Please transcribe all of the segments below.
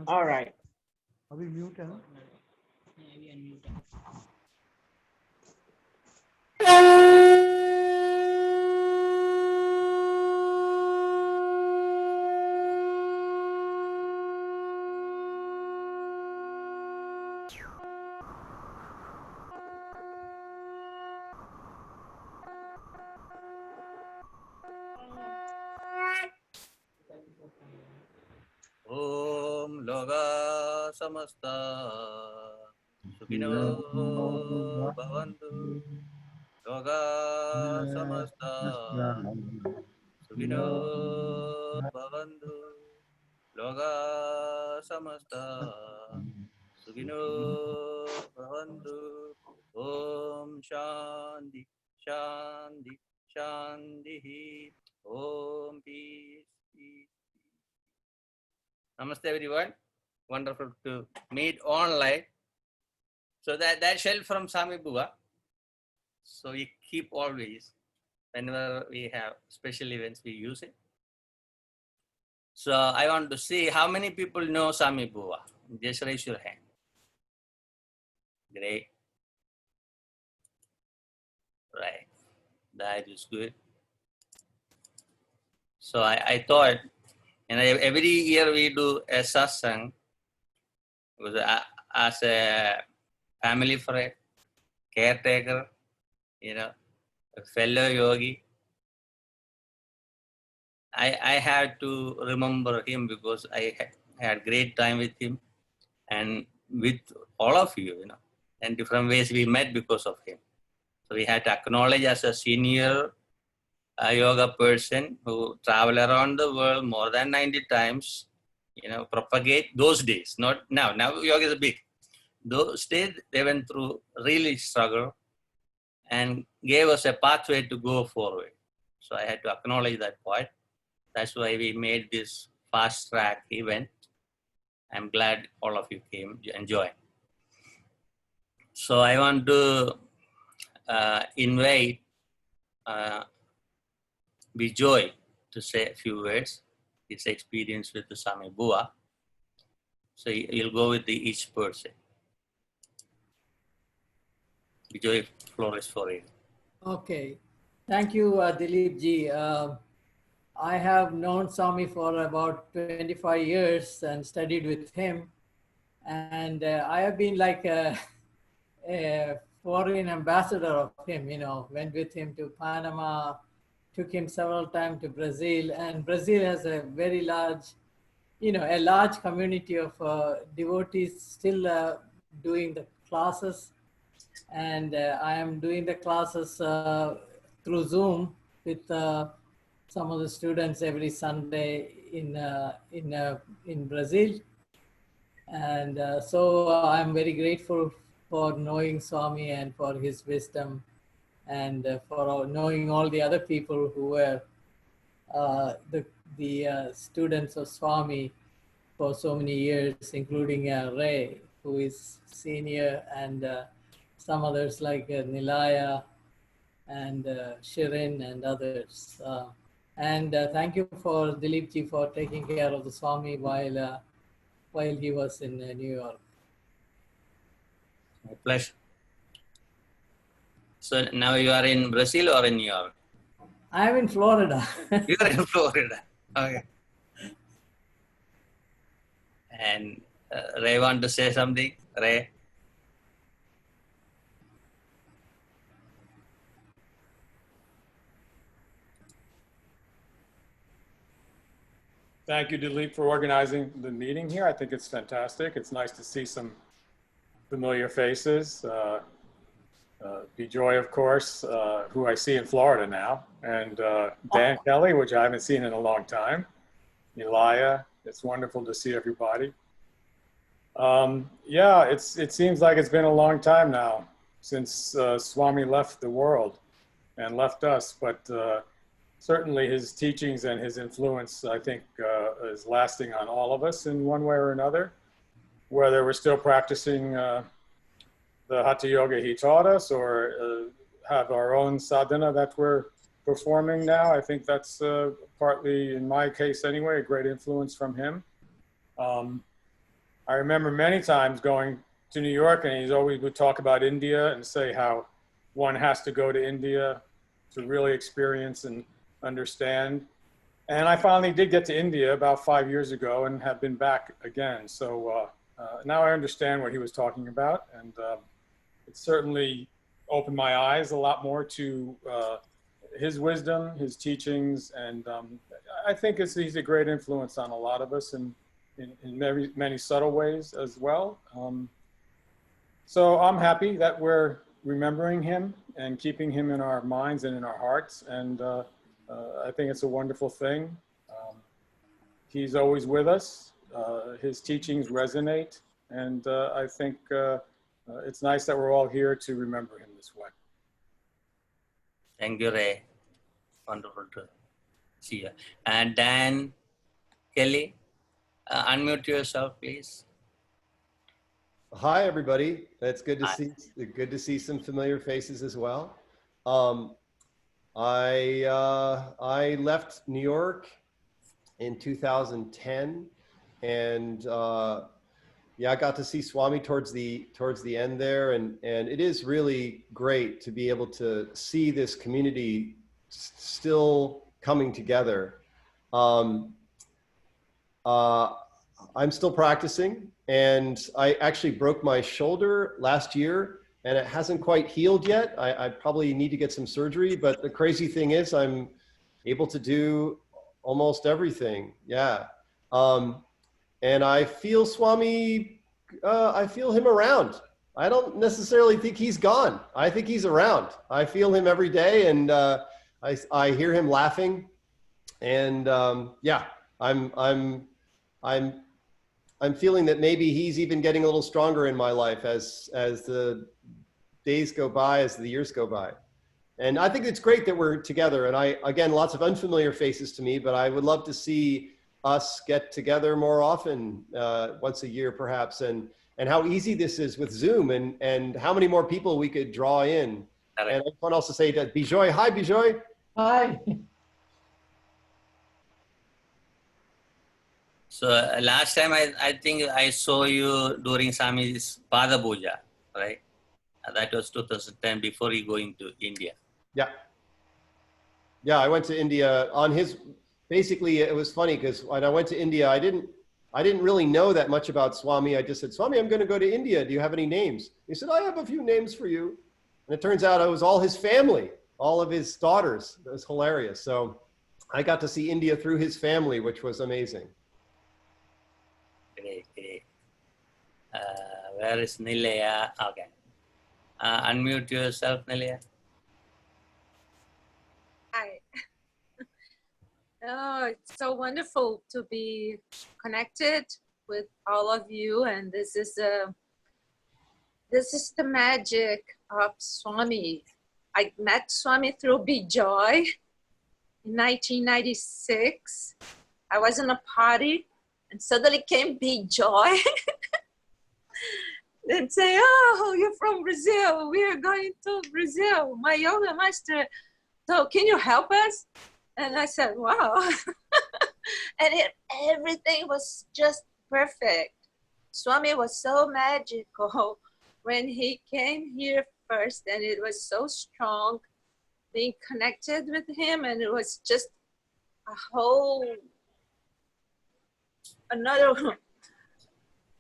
All right. Are we muted? Om Loga Samasta Sukhino Bhavantu Loga Samasta Sukhino Bhavantu Loga Samasta Sukhino Bhavantu Om Shanti Shanti Shanti Om Peace Peace. Namaste everyone. Wonderful to meet online. So that shell from Swami Bua. So we keep always, whenever we have special events, we use it. So I want to see how many people know Swami Bua. Just raise your hand. Great. Right. That is good. So I thought, and every year we do a satsang as a family friend, caretaker, a fellow yogi. I had to remember him because I had great time with him and with all of you, and different ways we met because of him. So we had to acknowledge as a senior yoga person who travel around the world more than 90 times, propagate those days, not now. Now yoga is big. Those days they went through really struggle and gave us a pathway to go forward. So I had to acknowledge that point. That's why we made this fast track event. I'm glad all of you came and joined. So I want to invite Bijoy to say a few words, his experience with the Swami Bua. So you'll go with each person. Bijoy, floor is for you. Okay. Thank you, Dileepji. I have known Swami for about 25 years and studied with him. And I have been like a foreign ambassador of him, went with him to Panama, took him several times to Brazil. And Brazil has a very large, a large community of devotees still doing the classes. And I am doing the classes through Zoom with some of the students every Sunday in Brazil. And so I'm very grateful for knowing Swami and for his wisdom and for knowing all the other people who were the students of Swami for so many years, including Ray, who is senior, and some others like Nilaya and Shirin and others. And thank you for Dileepji for taking care of the Swami while he was in New York. My pleasure. So now you are in Brazil or in New York? I am in Florida. You are in Florida. Okay. And Ray want to say something? Ray? Thank you, Dileep, for organizing the meeting here. I think it's fantastic. It's nice to see some familiar faces. Bijoy, of course, who I see in Florida now, and Dan Kelly, which I haven't seen in a long time. Elia, it's wonderful to see everybody. Yeah, it seems like it's been a long time now since Swami left the world and left us, but certainly his teachings and his influence, I think, is lasting on all of us in one way or another, whether we're still practicing the Hatha Yoga he taught us or have our own sadhana that we're performing now. I think that's partly, in my case anyway, a great influence from him. I remember many times going to New York, and he's always would talk about India and say how one has to go to India to really experience and understand. And I finally did get to India about 5 years ago and have been back again. So now I understand what he was talking about, and it certainly opened my eyes a lot more to his wisdom, his teachings, and I think he's a great influence on a lot of us in many subtle ways as well. So I'm happy that we're remembering him and keeping him in our minds and in our hearts, and I think it's a wonderful thing. He's always with us. His teachings resonate, and I think it's nice that we're all here to remember him this way. Thank you, Ray. Wonderful to see you. And Dan, Kelly, unmute yourself, please. Hi, everybody. It's good to see some familiar faces as well. I left New York in 2010, and yeah, I got to see Swami towards the end there, and it is really great to be able to see this community still coming together. I'm still practicing, and I actually broke my shoulder last year, and it hasn't quite healed yet. I probably need to get some surgery, but the crazy thing is I'm able to do almost everything. Yeah. And I feel Swami, I feel him around. I don't necessarily think he's gone. I think he's around. I feel him every day, and I hear him laughing, and yeah, I'm feeling that maybe he's even getting a little stronger in my life as the days go by, as the years go by. And I think it's great that we're together. And again, lots of unfamiliar faces to me, but I would love to see us get together more often, once a year perhaps, and how easy this is with Zoom, and how many more people we could draw in. And I want to also say that Bijoy, hi Bijoy. Hi. So last time I think I saw you during Swami's Pada Puja, right? That was 2010, before he going to India. Yeah. Yeah, I went to India on his, basically it was funny because when I went to India, I didn't really know that much about Swami. I just said, Swami, I'm going to go to India. Do you have any names? He said, I have a few names for you. And it turns out it was all his family, all of his daughters. It was hilarious. So I got to see India through his family, which was amazing. Great, great. Where is Nilaya? Okay. Unmute yourself, Nilaya. Hi. Oh, it's so wonderful to be connected with all of you, and this is the magic of Swami. I met Swami through Bijoy in 1996. I was in a party, and suddenly came Bijoy. Then say, oh, you're from Brazil. We are going to Brazil. My yoga master, so can you help us? And I said, wow. And everything was just perfect. Swami was so magical when he came here first, and it was so strong being connected with him, and it was just a whole,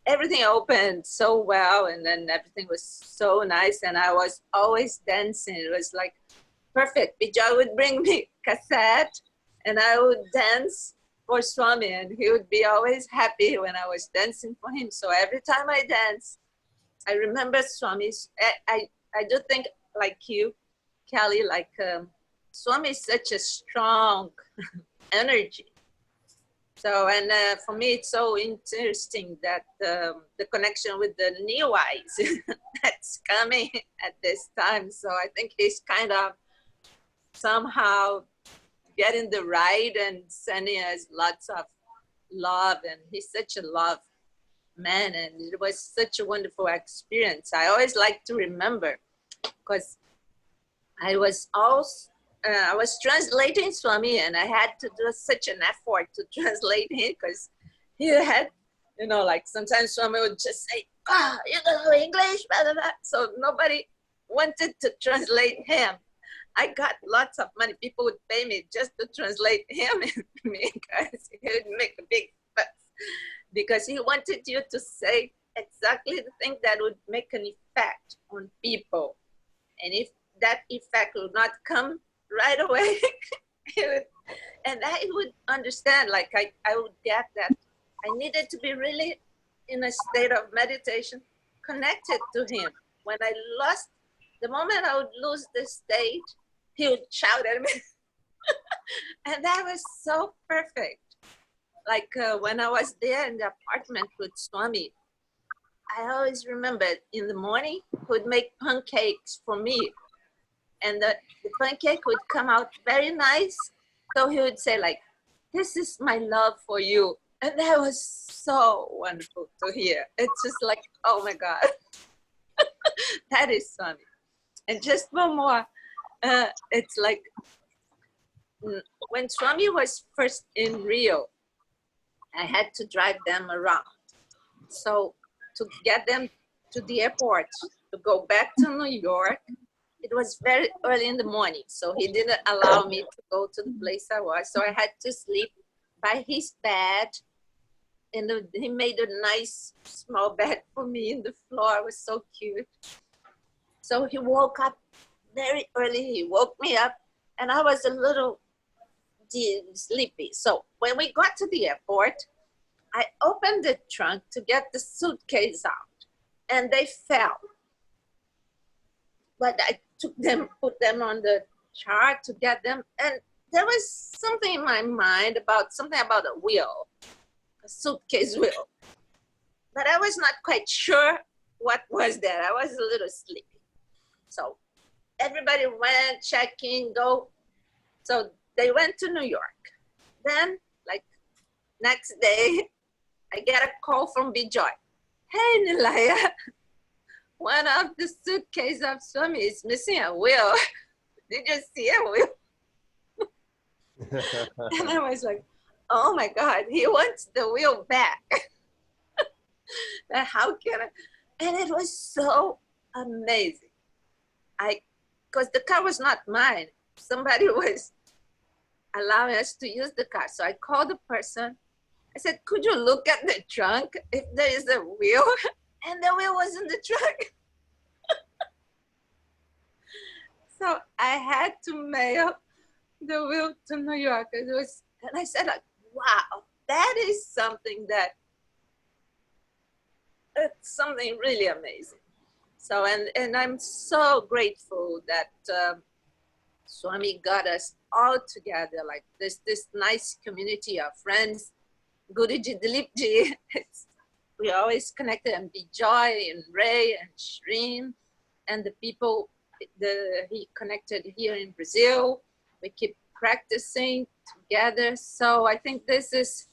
everything opened so well, and then everything was so nice, and I was always dancing. It was like perfect. Bijoy would bring me cassette, and I would dance for Swami, and he would be always happy when I was dancing for him. So every time I dance, I remember Swami's. I do think like you, Kelly, like Swami is such a strong energy. So, and for me, it's so interesting that the connection with the new eyes that's coming at this time. So I think he's kind of somehow getting the right and sending us lots of love. And he's such a love man, and it was such a wonderful experience. I always like to remember, because I was translating Swami, and I had to do such an effort to translate him, because he had You know, like sometimes Swami would just say, you don't know English, blah, blah, blah. So nobody wanted to translate him. I got lots of money. People would pay me just to translate him and me, because he would make a big fuss. Because he wanted you to say exactly the thing that would make an effect on people. And if that effect would not come right away, he would, and I would understand, like I would get that I needed to be really in a state of meditation, connected to him. When I lost, the moment I would lose the state, he would shout at me. And that was so perfect. Like when I was there in the apartment with Swami, I always remembered in the morning, he would make pancakes for me. And the pancake would come out very nice. So he would say like, this is my love for you. And that was so wonderful to hear. It's just like, oh my God, that is Swami. And just one more, it's like, when Swami was first in Rio, I had to drive them around. So to get them to the airport, to go back to New York, it was very early in the morning. So he didn't allow me to go to the place I was. So I had to sleep by his bed. And he made a nice small bed for me in the floor. It was so cute. So he woke up very early. He woke me up and I was a little sleepy. So when we got to the airport, I opened the trunk to get the suitcase out and they fell. But I took them, put them on the chart to get them. And there was something in my mind about something about a wheel, a suitcase wheel. But I was not quite sure what was that. I was a little sleepy. So everybody went, check in, go. So they went to New York. Then, like next day, I get a call from Bijoy. Hey, Nilaya, one of the suitcase of Swami is missing a wheel. Did you see a wheel? And I was like, oh my God, he wants the wheel back. How can I? And it was so amazing. Because the car was not mine. Somebody was allowing us to use the car. So I called the person. I said, could you look at the trunk if there is a wheel? And the wheel was in the trunk. So I had to mail the wheel to New York. It was, and I said, like, wow, that is something that, it's something really amazing. So, and I'm so grateful that Swami got us all together, like this nice community of friends. Guruji Dileepji, we always connected, and Bijoy and Ray and Shrin and the people he connected here in Brazil. We keep practicing together. So I think this is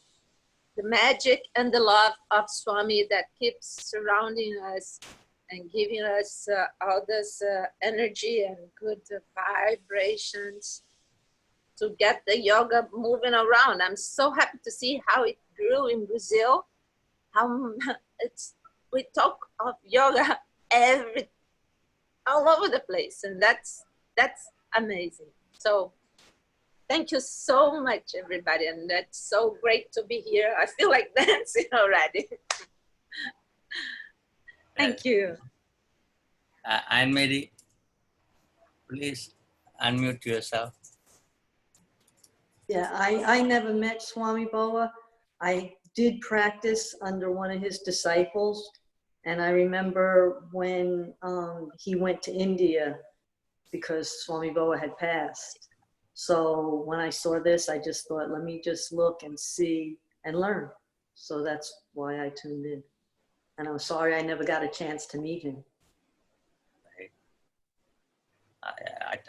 the magic and the love of Swami that keeps surrounding us and giving us all this energy and good vibrations to get the yoga moving around. I'm so happy to see how it grew in Brazil. How we talk of yoga all over the place, and that's amazing. So thank you so much, everybody, and that's so great to be here. I feel like dancing already. Thank you. Anne-Marie, please unmute yourself. Yeah, I never met Swami Bua. I did practice under one of his disciples. And I remember when he went to India because Swami Bua had passed. So when I saw this, I just thought, let me just look and see and learn. So that's why I tuned in. And I'm sorry I never got a chance to meet him.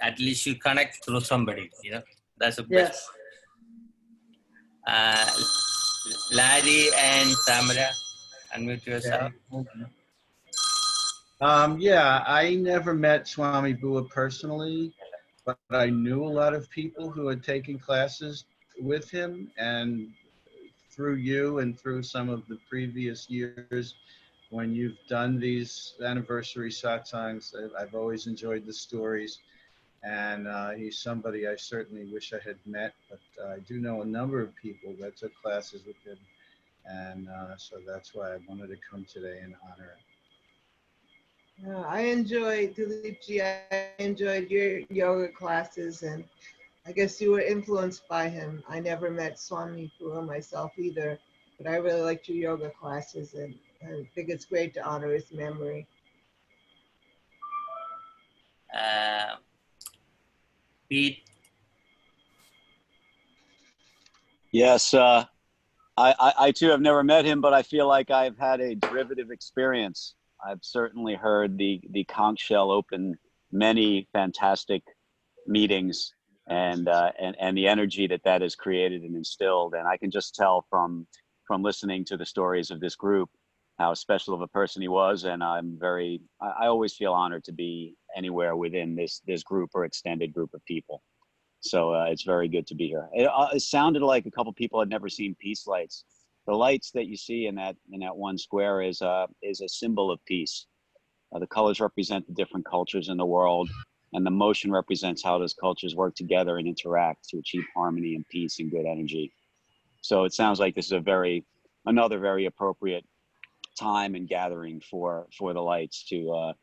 At least you connect through somebody, you know, that's the best. Yes. Larry and Samara, unmute yourself. Yeah, I never met Swami Bua personally, but I knew a lot of people who had taken classes with him, and through you and through some of the previous years when you've done these anniversary satsangs. I've always enjoyed the stories. And he's somebody I certainly wish I had met, but I do know a number of people that took classes with him. And so that's why I wanted to come today and honor him. I enjoyed, Dileepji, I enjoyed your yoga classes, and I guess you were influenced by him. I never met Swami Bua myself either, but I really liked your yoga classes, and I think it's great to honor his memory. Pete. Yes, I too have never met him, but I feel like I've had a derivative experience. I've certainly heard the conch shell open many fantastic meetings, and the energy that has created and instilled. And I can just tell from listening to the stories of this group how special of a person he was. And I always feel honored to be anywhere within this group or extended group of people. So it's very good to be here. It sounded like a couple people had never seen peace lights. The lights that you see in that one square is a symbol of peace. The colors represent the different cultures in the world, and the motion represents how those cultures work together and interact to achieve harmony and peace and good energy. So it sounds like this is another very appropriate time and gathering for the lights to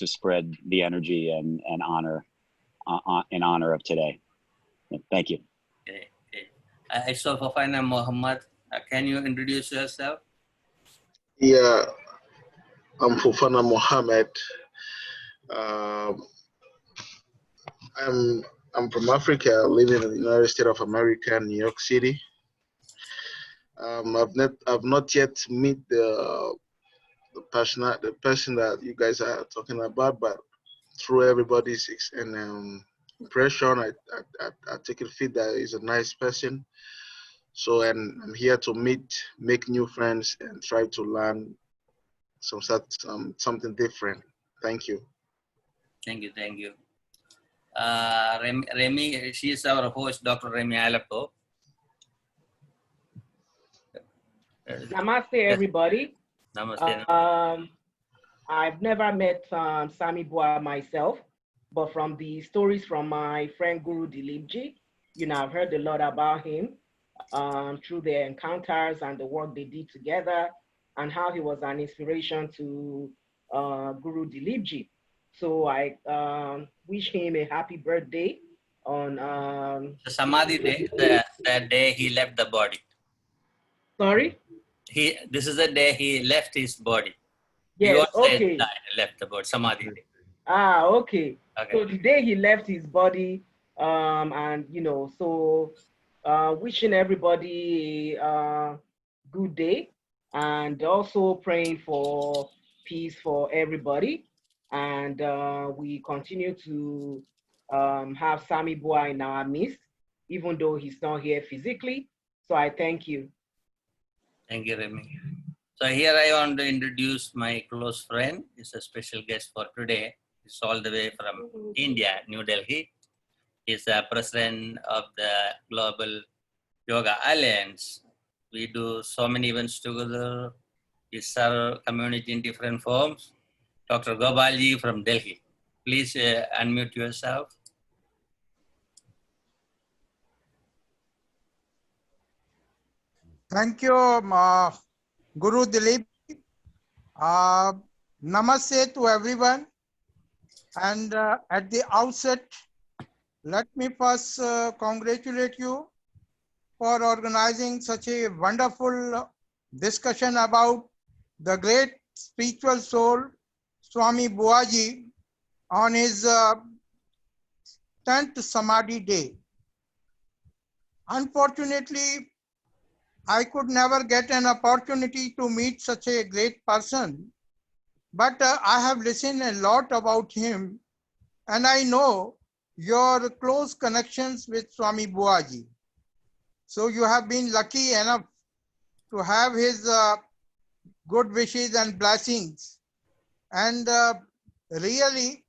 spread the energy and honor in honor of today. Thank you. Okay. I saw Fafana Muhammad. Can you introduce yourself? Yeah, I'm Fofana Mohammed. I'm from Africa, living in the United States of America, New York City. I've not yet met the person that you guys are talking about, but through everybody's impression, I take it fit that he's a nice person. So, and I'm here to make new friends, and try to learn something different. Thank you. Thank you. Remy, she is our host, Dr. Remy Alapo. Namaste, everybody. Namaste. I've never met Swami Bua myself, but from the stories from my friend Guru Dileepji, I've heard a lot about him through their encounters and the work they did together, and how he was an inspiration to Guru Dileepji. So I wish him a happy birthday on the Samadhi day, that day he left the body. Sorry? This is the day he left his body. Yes, okay. Died, left the body, Samadhi day. Okay. So the day he left his body, and so wishing everybody a good day, and also praying for peace for everybody. And we continue to have Swami Bua in our midst, even though he's not here physically. So I thank you. Thank you, Remy. So here I want to introduce my close friend. He's a special guest for today. He's all the way from India, New Delhi. He's the president of the Global Yoga Alliance. We do so many events together. We serve community in different forms. Dr. Gobalji from Delhi. Please unmute yourself. Thank you, Guru Dileep. Namaste to everyone. And at the outset, let me first congratulate you for organizing such a wonderful discussion about the great spiritual soul, Swami Buaji, on his 10th Samadhi day. Unfortunately, I could never get an opportunity to meet such a great person, but I have listened a lot about him, and I know your close connections with Swami Buaji. So you have been lucky enough to have his good wishes and blessings. And really,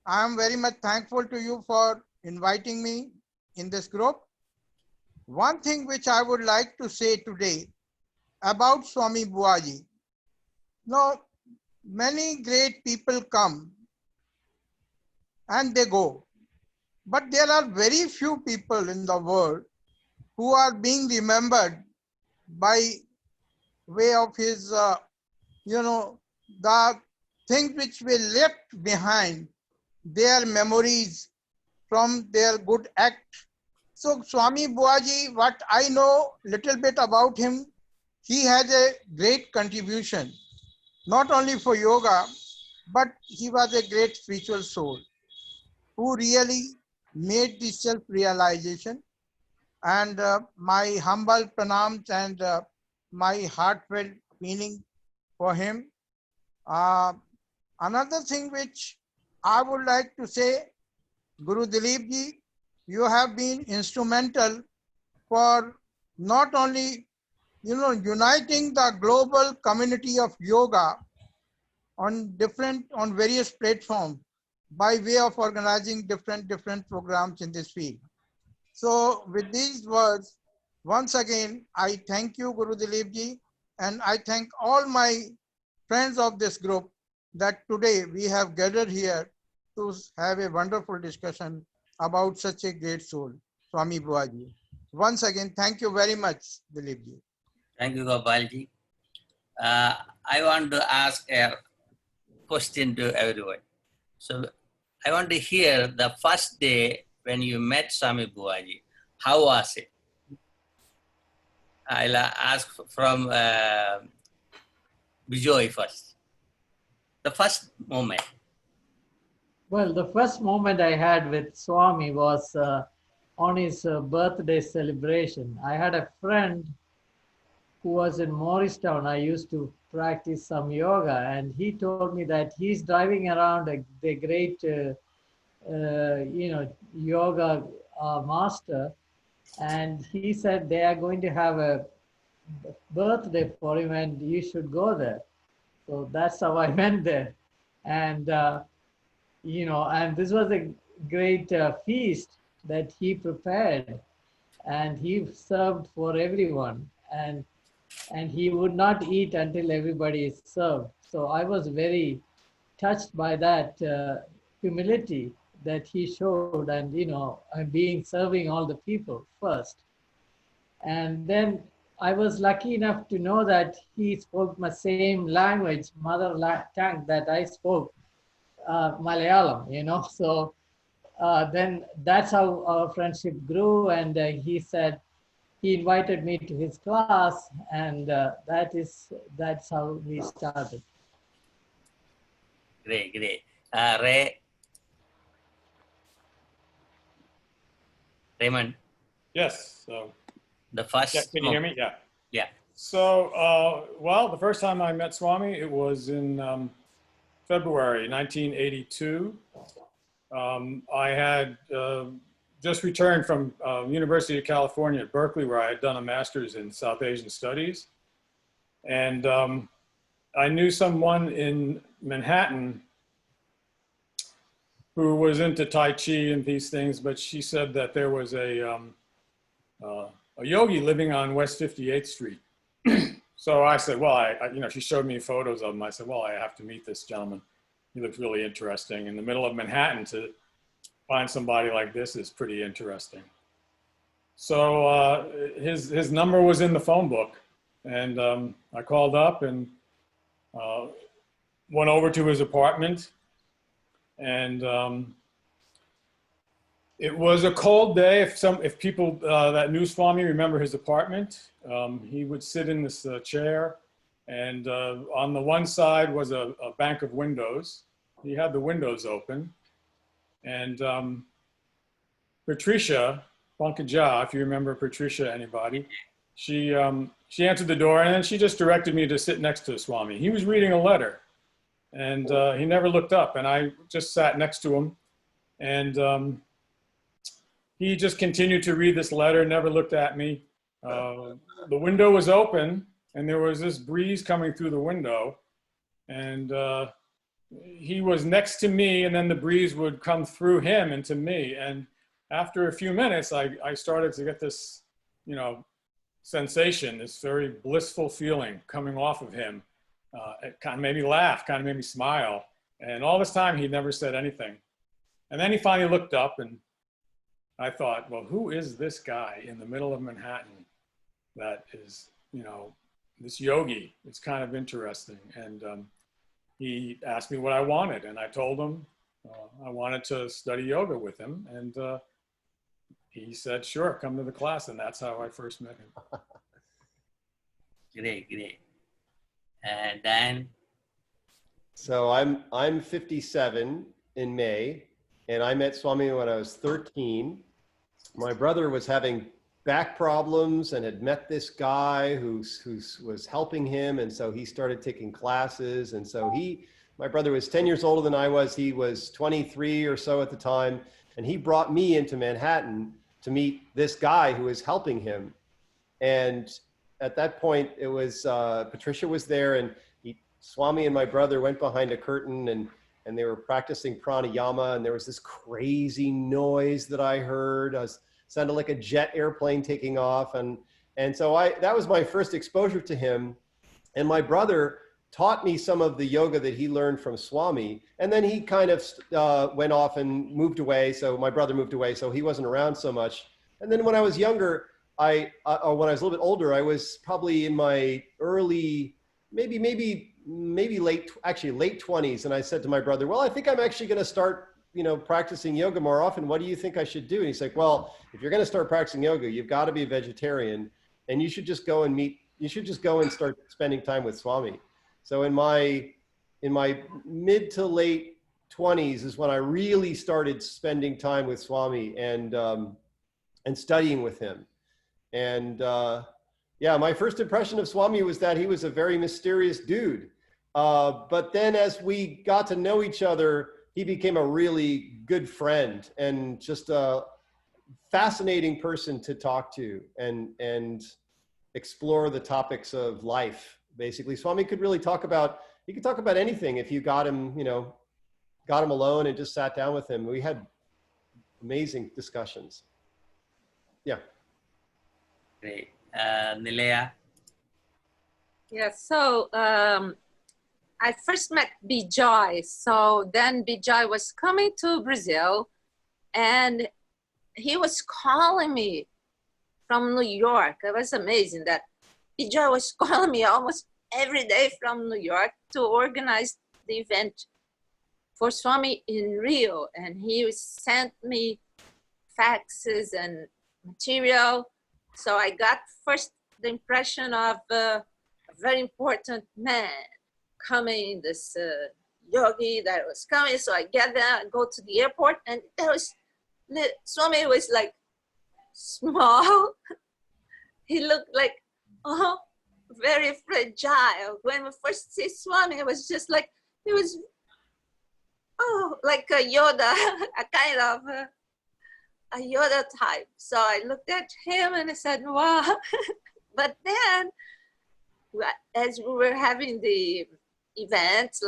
I am very much thankful to you for inviting me in this group. One thing which I would like to say today, about Swami Buaji. Now, many great people come and they go, but there are very few people in the world who are being remembered by way of his, the things which were left behind, their memories from their good act. So Swami Buaji, what I know little bit about him, he has a great contribution, not only for yoga, but he was a great spiritual soul who really made the self-realization. And my humble pranams and my heartfelt meaning for him. Another thing which I would like to say, Guru Dileepji, you have been instrumental for not only uniting the global community of yoga on various platforms by way of organizing different programs in this field. So with these words, once again, I thank you, Guru Dileepji, and I thank all my friends of this group that today we have gathered here to have a wonderful discussion about such a great soul, Swami Buaji. Once again, thank you very much, Dileepji. Thank you, Gopalji. I want to ask a question to everyone. So I want to hear the first day when you met Swami Buaji. How was it? I'll ask from Bijoy first. The first moment. Well, the first moment I had with Swami was on his birthday celebration. I had a friend who was in Morristown. I used to practice some yoga, and he told me that he's driving around the great, yoga master, and he said they are going to have a birthday for him, and you should go there. So that's how I went there, and and this was a great feast that he prepared, and he served for everyone, and he would not eat until everybody is served. So I was very touched by that humility that he showed, and serving all the people first. And then I was lucky enough to know that he spoke my same language, mother tongue that I spoke, Malayalam, So then that's how our friendship grew, and he said, he invited me to his class, and that's how we started. Great. Raymond. Yes. So the first. Yeah, can you hear me? Yeah. Yeah. So, well, the first time I met Swami, it was in February 1982. I had just returned from University of California at Berkeley, where I had done a master's in South Asian Studies. And I knew someone in Manhattan who was into Tai Chi and these things, but she said that there was a yogi living on West 58th Street. So I said, well, she showed me photos of him. I said, well, I have to meet this gentleman. He looks really interesting. In the middle of Manhattan, to find somebody like this is pretty interesting. So his number was in the phone book, and I called up and went over to his apartment, and it was a cold day. If people that knew Swami remember his apartment, he would sit in this chair, and on the one side was a bank of windows. He had the windows open, and Patricia Pankaja, if you remember Patricia, anybody, she answered the door, and then she just directed me to sit next to Swami. He was reading a letter, and he never looked up, and I just sat next to him, and he just continued to read this letter, never looked at me. The window was open, and there was this breeze coming through the window, and he was next to me, and then the breeze would come through him into me. And after a few minutes, I started to get this, sensation, this very blissful feeling coming off of him. It kind of made me laugh, kind of made me smile. And all this time, he never said anything. And then he finally looked up, and I thought, well, who is this guy in the middle of Manhattan that is, you know, this yogi? It's kind of interesting. And he asked me what I wanted, and I told him I wanted to study yoga with him. And he said, sure, come to the class. And that's how I first met him. Great, great. And Dan? So I'm 57 in May, and I met Swami when I was 13. My brother was having back problems and had met this guy who was helping him, and so he started taking classes. And so my brother was 10 years older than I was. He was 23 or so at the time, and he brought me into Manhattan to meet this guy who was helping him. And at that point, it was Patricia was there, and Swami and my brother went behind a curtain, and they were practicing pranayama, and there was this crazy noise that I heard. It sounded like a jet airplane taking off, and so that was my first exposure to him. And my brother taught me some of the yoga that he learned from Swami, and then he kind of went off and moved away. So my brother moved away, so he wasn't around so much. And then when I was younger, or when I was a little bit older, I was probably in my early, maybe late 20s. And I said to my brother, well, I think I'm actually going to start, practicing yoga more often. What do you think I should do? And he's like, well, if you're going to start practicing yoga, you've got to be a vegetarian, and you should just go and start spending time with Swami. So in my mid to late 20s is when I really started spending time with Swami and studying with him. And yeah, my first impression of Swami was that he was a very mysterious dude. But then as we got to know each other, he became a really good friend and just a fascinating person to talk to and explore the topics of life. Basically, Swami could really talk about anything if you got him alone and just sat down with him. We had amazing discussions. Yeah. Great. Nilaya? Yeah, so I first met Bijay. So then Bijay was coming to Brazil, and he was calling me from New York. It was amazing that Bijay was calling me almost every day from New York to organize the event for Swami in Rio. And he sent me faxes and material. So I got first the impression of a very important man coming, this yogi that was coming. So I get there, I go to the airport, and Swami was like small. He looked like, very fragile. When we first see Swami, it was just like, he was, like a Yoda, a kind of a Yoda type. So I looked at him and I said, wow. But then, as we were having the events,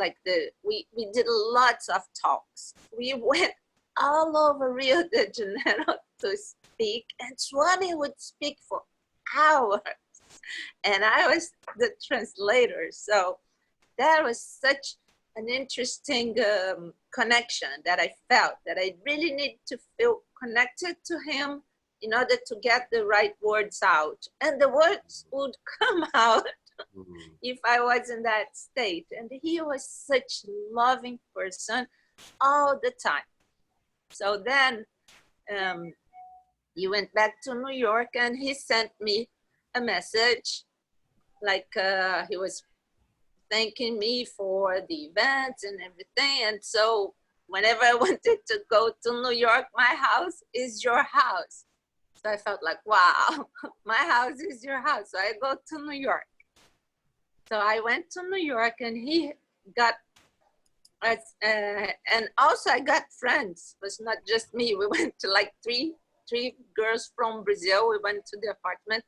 we did lots of talks. We went all over Rio de Janeiro to speak, and Swami would speak for hours. And I was the translator. So that was such an interesting connection that I felt, that I really need to feel connected to him in order to get the right words out. And the words would come out if I was in that state. And he was such a loving person all the time. So then he went back to New York, and he sent me a message, like he was thanking me for the events and everything. And so whenever I wanted to go to New York, my house is your house. So I felt like, wow, my house is your house. So I go to New York. So I went to New York, and he got, and also I got friends. It was not just me. We went to like three girls from Brazil. We went to the apartment,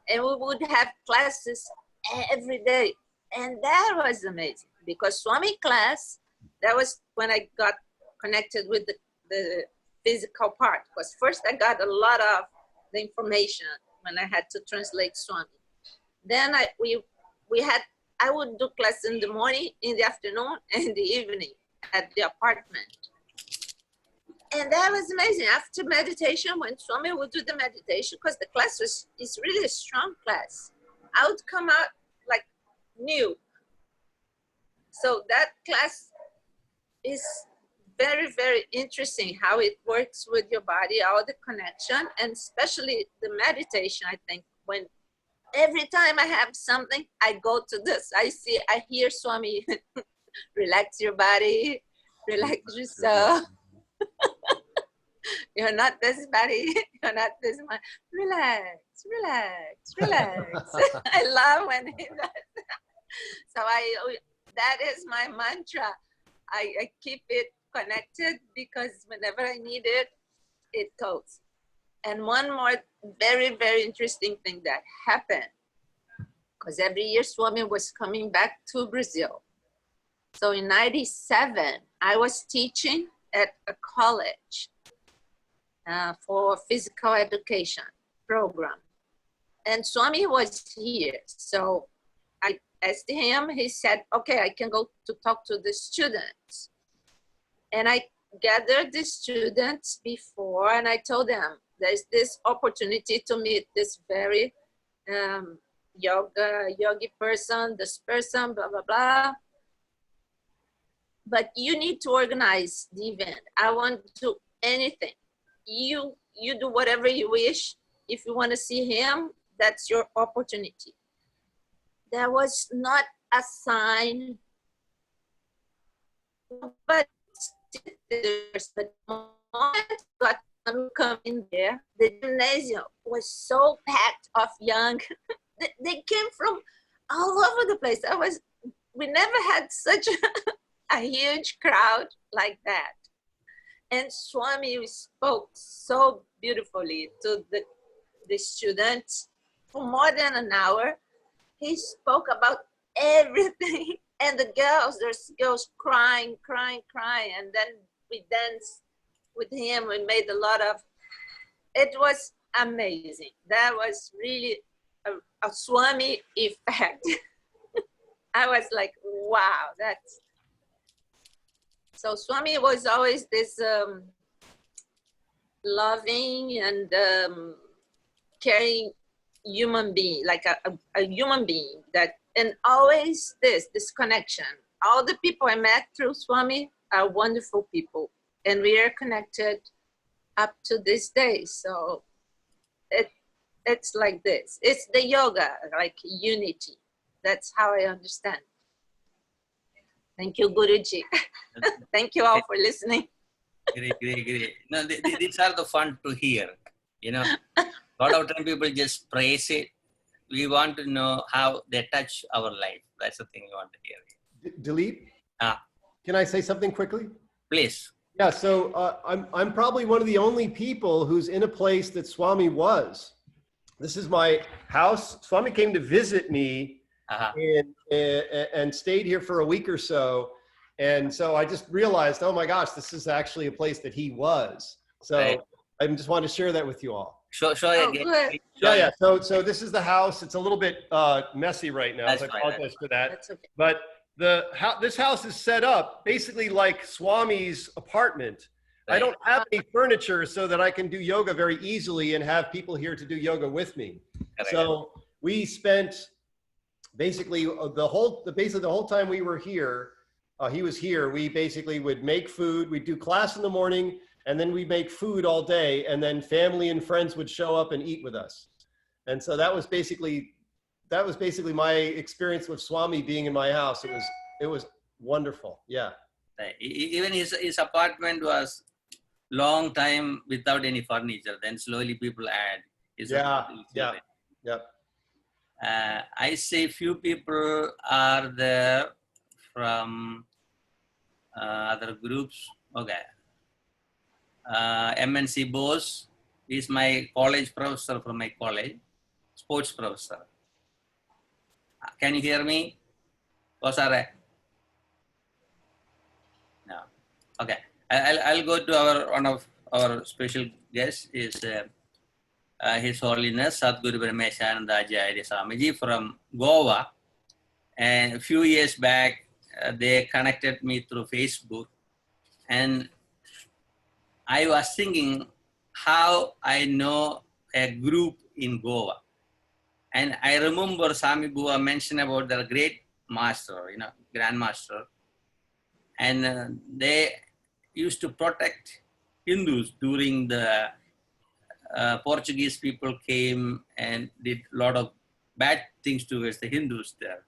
and we would have classes every day. And that was amazing, because Swami class, that was when I got connected with the physical part. Because first I got a lot of the information when I had to translate Swami. Then I would do class in the morning, in the afternoon, and in the evening at the apartment. And that was amazing. After meditation, when Swami would do the meditation, because the class is really a strong class, I would come out like new. So that class is very, very interesting how it works with your body, all the connection, and especially the meditation. I think when every time I have something, I go to this. I hear Swami, relax your body, relax yourself. You're not this body, you're not this mind. Relax, relax, relax. I love when he does that. So that is my mantra. I keep it connected because whenever I need it, it goes. And one more very, very interesting thing that happened, because every year Swami was coming back to Brazil. So in '97, I was teaching at a college for physical education program. And Swami was here. So I asked him, he said, okay, I can go to talk to the students. And I gathered the students before and I told them, there's this opportunity to meet this very yogi person, this person, blah, blah, blah. But you need to organize the event. I won't do anything. You do whatever you wish. If you want to see him, that's your opportunity. There was not a sign, but the moment got to come in there, the gymnasium was so packed of young. They came from all over the place. We never had such a huge crowd like that. And Swami spoke so beautifully to the students for more than an hour. He spoke about everything. And the girls, there's girls crying. And then we danced with him. We made a lot of, it was amazing. That was really a Swami effect. I was like, wow, that's. So Swami was always this loving and caring human being, like a human being that, and always this connection. All the people I met through Swami are wonderful people and we are connected up to this day. So it's like this. It's the yoga, like unity. That's how I understand. Thank you, Guruji. Thank you all for listening. Great. No, these are the fun to hear. You know, a lot of time people just praise it. We want to know how they touch our life. That's the thing we want to hear. Dileep, can I say something quickly? Please. Yeah, so I'm probably one of the only people who's in a place that Swami was. This is my house. Swami came to visit me and stayed here for a week or so. And so I just realized, oh my gosh, this is actually a place that he was. So right. I just wanted to share that with you all. Show again. Yeah. So this is the house. It's a little bit messy right now. So I apologize for that. That's okay. But this house is set up basically like Swami's apartment. Right. I don't have any furniture so that I can do yoga very easily and have people here to do yoga with me. Correct. So we spent basically the whole time we were here, he was here, we basically would make food, we'd do class in the morning, and then we'd make food all day, and then family and friends would show up and eat with us. And so that was basically my experience with Swami being in my house. It was wonderful. Yeah. Even his apartment was long time without any furniture. Then slowly people add. Yeah. I say few people are there from other groups. Okay. MNC Bose is my college professor from my college, sports professor. Can you hear me? No. Okay. I'll go to one of our special guests is His Holiness Sadguru BRAHMESHANANDACHARYA Swamiji from Goa. And a few years back, they connected me through Facebook. And I was thinking how I know a group in Goa. And I remember Swami Bua mentioned about the great master, grandmaster. And they used to protect Hindus during the Portuguese people came and did a lot of bad things towards the Hindus there.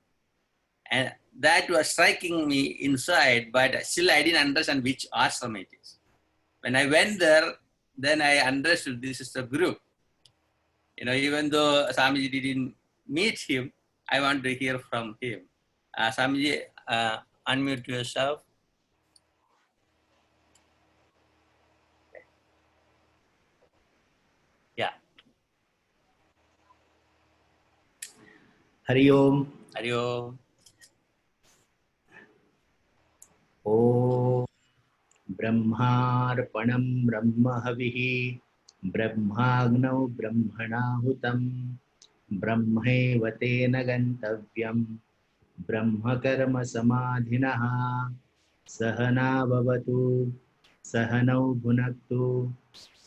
And that was striking me inside, but still I didn't understand which ashram it is. When I went there, then I understood this is the group. Even though Swamiji didn't meet him, I want to hear from him. Swamiji, unmute yourself. Yeah. Hari Om. Hari Om. Om Brahmarpanam Brahmahavihi Brahmagnau Brahmanahutam Brahmaevatena Gantavyam Brahmakarma Samadhinaha Sahana Bhavatu Sahanau Bhunaktu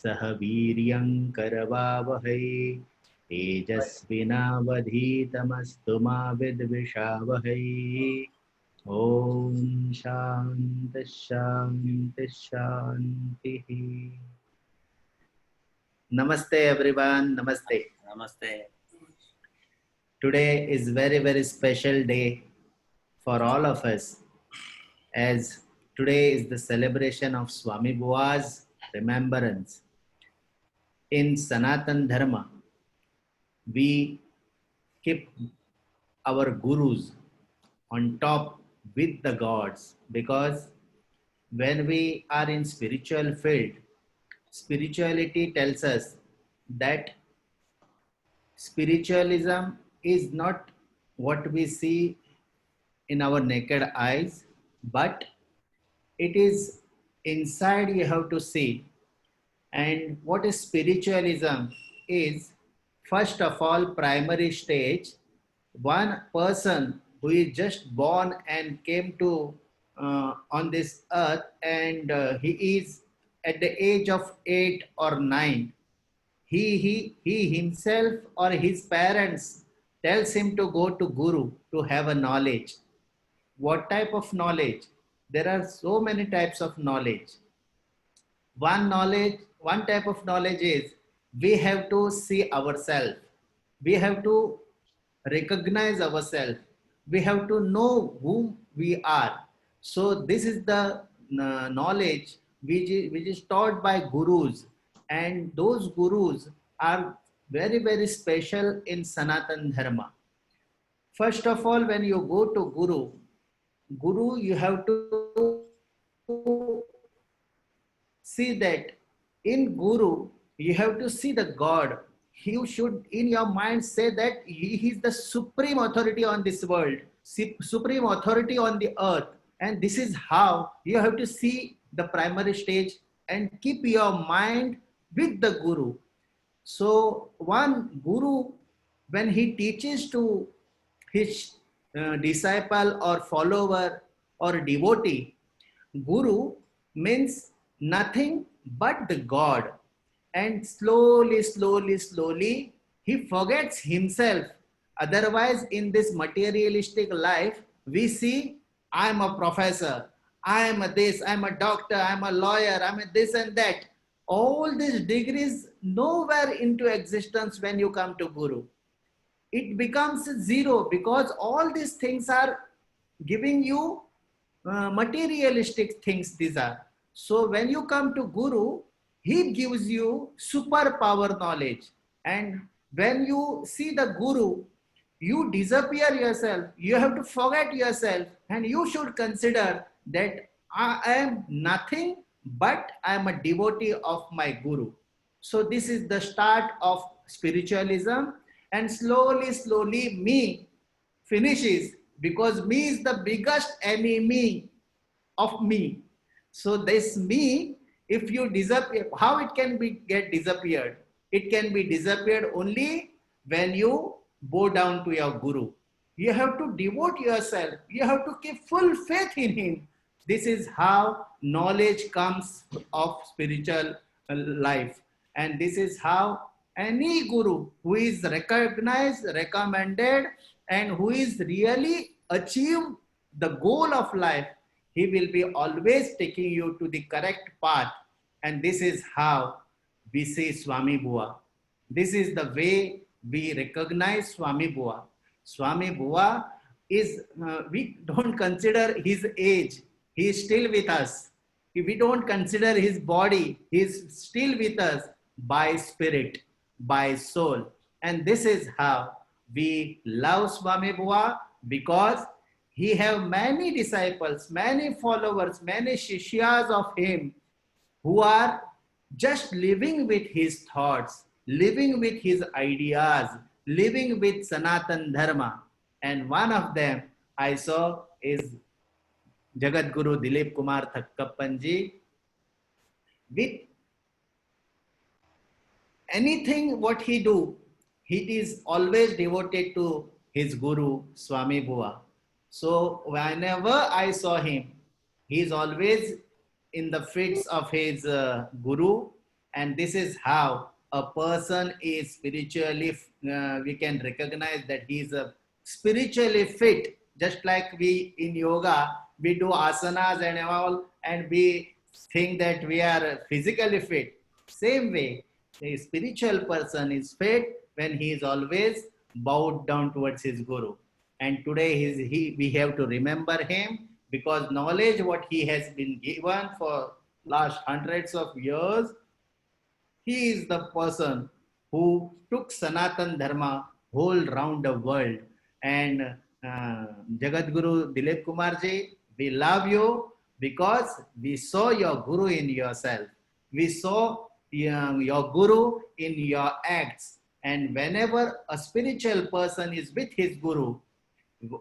Sahaviryam Karavavahai Tejasvinavadhitamastu ma vidvishavahai. Om Shanti Shanti Shanti. Namaste everyone. Namaste. Namaste. Today is very, very special day for all of us, as today is the celebration of Swami Bua's remembrance. In Sanatan Dharma, we keep our gurus on top with the gods, because when we are in spiritual field, spirituality tells us that spiritualism is not what we see in our naked eyes, but it is inside you have to see. And what is spiritualism is, first of all, primary stage, one person who is just born and came to on this earth, and he is at the age of 8 or 9. He himself or his parents tells him to go to Guru to have a knowledge. What type of knowledge? There are so many types of knowledge. One type of knowledge is we have to see ourselves. We have to recognize ourselves. We have to know who we are. So this is the knowledge which is taught by gurus, and those gurus are very, very special in Sanatan Dharma. First of all, when you go to Guru, you have to see that in Guru, you have to see the God. You should in your mind say that he is the supreme authority on this world, supreme authority on the earth. And this is how you have to see the primary stage and keep your mind with the Guru. So one Guru, when he teaches to his disciple or follower or devotee, Guru means nothing but the God. And slowly, he forgets himself. Otherwise, in this materialistic life, we see, I am a professor, I am a this, I am a doctor, I am a lawyer, I am a this and that. All these degrees nowhere into existence when you come to Guru. It becomes zero, because all these things are giving you materialistic things. These are. So when you come to Guru, he gives you superpower knowledge. And when you see the Guru, you disappear yourself. You have to forget yourself, and you should consider that I am nothing but I am a devotee of my Guru. So this is the start of spiritualism, and slowly me finishes, because me is the biggest enemy of me. So this me, if you disappear, how it can be get disappeared? It can be disappeared only when you bow down to your Guru. You have to devote yourself. You have to keep full faith in him. This is how knowledge comes of spiritual life. And this is how any Guru who is recognized, recommended, and who is really achieved the goal of life, he will be always taking you to the correct path. And this is how we see Swami Bua. This is the way we recognize Swami Bua. Swami Bua is, we don't consider his age. He is still with us. If we don't consider his body, he is still with us by spirit, by soul. And this is how we love Swami Bua, because he have many disciples, many followers, many shishyas of him who are just living with his thoughts, living with his ideas, living with Sanatan Dharma. And one of them I saw is Jagatguru Dileepkumar Thankappan ji. With anything what he do, he is always devoted to his Guru, Swami Bua. So whenever I saw him, he is always in the fits of his Guru. And this is how a person is spiritually, we can recognize that he is spiritually fit. Just like we in yoga, we do asanas and all, and we think that we are physically fit. Same way, a spiritual person is fit when he is always bowed down towards his Guru. And today we have to remember him, because knowledge what he has been given for last hundreds of years, he is the person who took Sanatan Dharma whole round the world. And Jagatguru Dileepkumar ji, we love you because we saw your Guru in yourself. We saw your Guru in your acts. And whenever a spiritual person is with his Guru,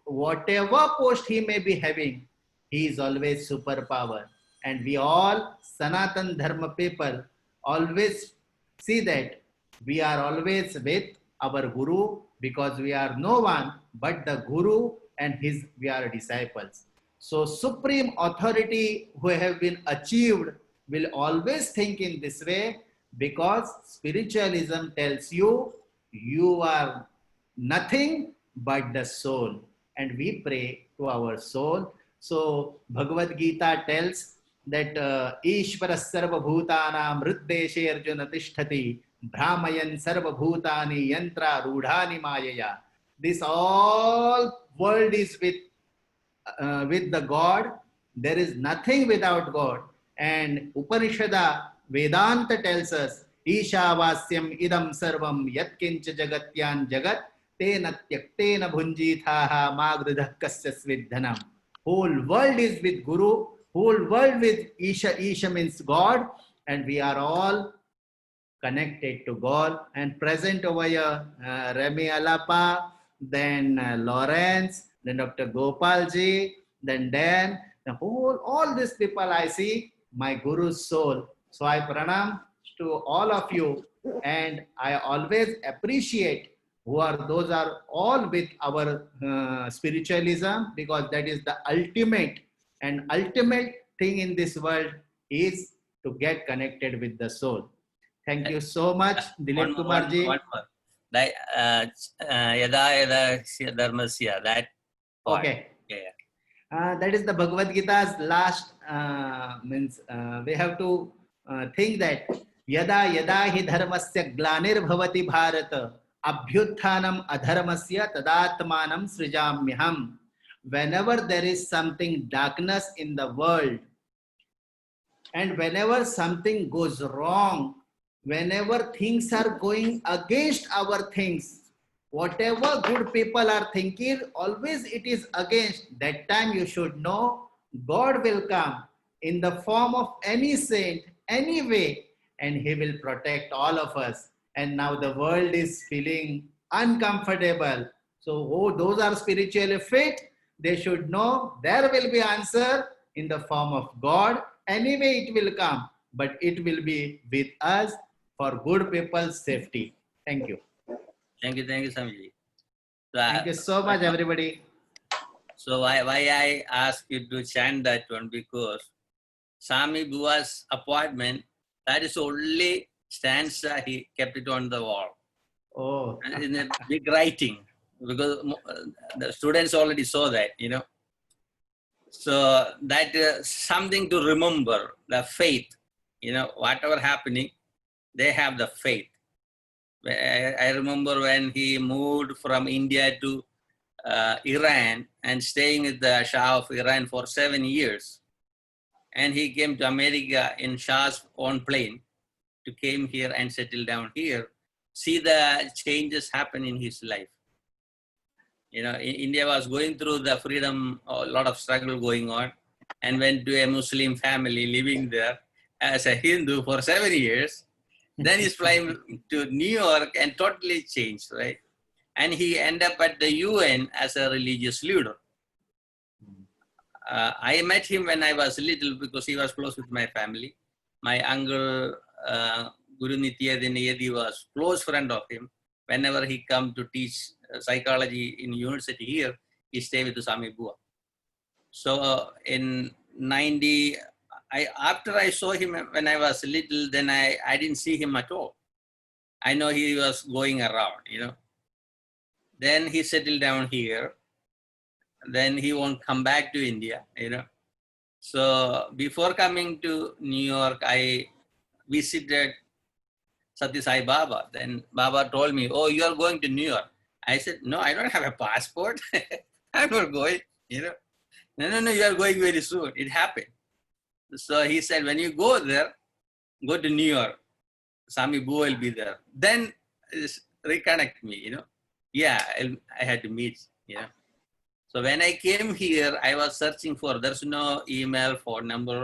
whatever post he may be having, he is always superpower. And we all Sanatan Dharma people always see that we are always with our Guru, because we are no one but the Guru and we are disciples. So supreme authority who have been achieved will always think in this way, because spiritualism tells you, you are nothing but the soul. And we pray to our soul. So Bhagavad Gita tells that Ishvara Sarva Bhutana Mriddeshe Arjuna Tishtati Brahmayan Sarva Bhutani Yantra Rudhani Mayaya. This all world is with the God. There is nothing without God. And Upanishada Vedanta tells us, Ishavasyam idam sarvam yatkincha jagatyan jagat tena tyaktena bhunjithaha magridha kasya svidhanam. Whole world is with Guru, whole world with Isha. Isha means God, and we are all connected to God. And present over here, Remy Alapa, then Lawrence, then Dr. Gopalji, then Dan, all these people I see, my Guru's soul. So I pranam to all of you, and I always appreciate those are all with our spiritualism, because that is the ultimate thing in this world is to get connected with the soul. Thank you so much, Dileepkumar ji. Yada yada dharmasya, that part. Okay. Yeah. That is the Bhagavad Gita's last means we have to think that yada yada hi dharmasya glanir bhavati bharata abhyutthanam adharmasya tadatmanam srijamyaham. Whenever there is something darkness in the world, and whenever something goes wrong, whenever things are going against our things, whatever good people are thinking, always it is against. That time you should know God will come in the form of any saint, any way, and he will protect all of us. And now the world is feeling uncomfortable. So those are spiritually fit, they should know there will be answer in the form of God. Anyway, it will come, but it will be with us for good people's safety. Thank you. Thank you, Swamiji. Thank you so much, everybody. So why I ask you to chant that one, because Swami Bua's apartment, that is only stanza he kept it on the wall. Oh. In a big writing, because the students already saw that, So that something to remember, the faith, whatever happening, they have the faith. I remember when he moved from India to Iran and staying with the Shah of Iran for 7 years. And he came to America in Shah's own plane to came here and settle down here. See the changes happen in his life. India was going through the freedom, a lot of struggle going on, and went to a Muslim family living there as a Hindu for 7 years. Then he's flying to New York and totally changed, right? And he ended up at the UN as a religious leader. I met him when I was little because he was close with my family. My uncle, Guru Nityadin Yedi, was close friend of him. Whenever he come to teach psychology in university here, he stay with Swami Bua. So in 90, after I saw him when I was little, then I didn't see him at all. I know he was going around, Then he settled down here. Then he won't come back to India, So before coming to New York, I visited Satya Sai Baba. Then Baba told me, "Oh, you are going to New York." I said, "No, I don't have a passport. I'm not going, No, you are going very soon. It happened. So he said, when you go there, go to New York. Swami Bua will be there. Then reconnect me, Yeah, I had to meet, So when I came here, I was searching for, there's no email, phone number,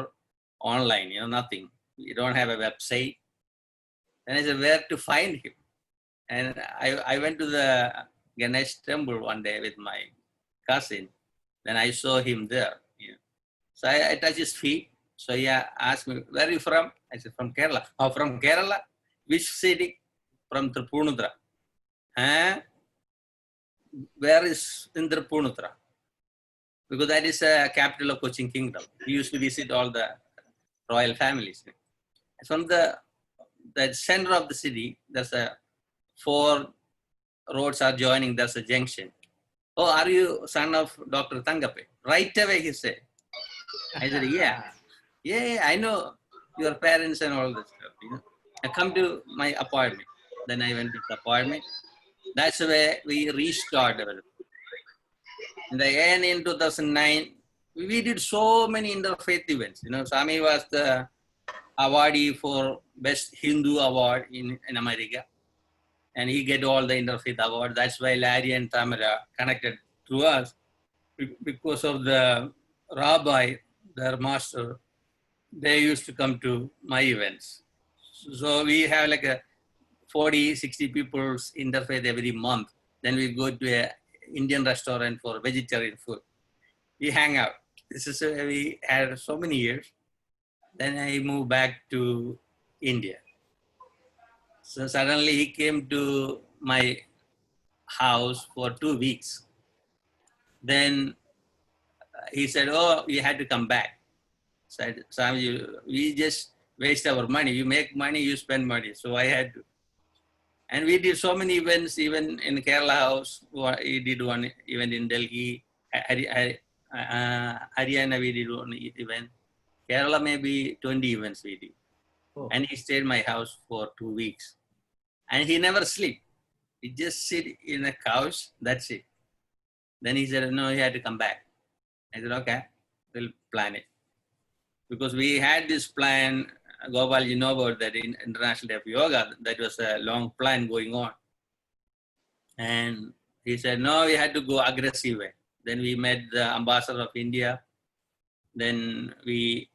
online, nothing. You don't have a website. Then I said, where to find him? And I went to the Ganesh temple one day with my cousin. Then I saw him there. So I touched his feet. So he asked me, where are you from? I said, from Kerala. Oh, from Kerala? Which city? From Tripunithura. Huh? Where is in Tripunithura? Because that is a capital of Cochin Kingdom. He used to visit all the royal families. From the center of the city, there's 4 roads are joining, there's a junction. Oh, are you son of Dr. Thankappan? Right away he said. I said, yeah, I know your parents and all that stuff. I come to my apartment. Then I went to the apartment. That's where we restarted. In the end, in 2009, we did so many interfaith events. Swami was the awardee for Best Hindu Award in America. And he get all the interfaith awards. That's why Larry and Tamara connected to us because of the rabbi, their master. They used to come to my events. So we have like a 40, 60 people's interfaith every month. Then we go to an Indian restaurant for vegetarian food. We hang out. This is we had so many years. Then I moved back to India. So suddenly he came to my house for 2 weeks. Then he said, oh, you had to come back. Said, Swami, we just waste our money. You make money, you spend money. So I had to. And we did so many events, even in Kerala house. We did one event in Delhi. Haryana, we did one event. Kerala, maybe 20 events we did. Oh. And he stayed in my house for 2 weeks. And he never sleep. He just sit in a couch, that's it. Then he said, no, he had to come back. I said, okay, we'll plan it. Because we had this plan, Gopal, you know about that in International Day of Yoga, that was a long plan going on. And he said, no, we had to go aggressive way. Then we met the ambassador of India. Then we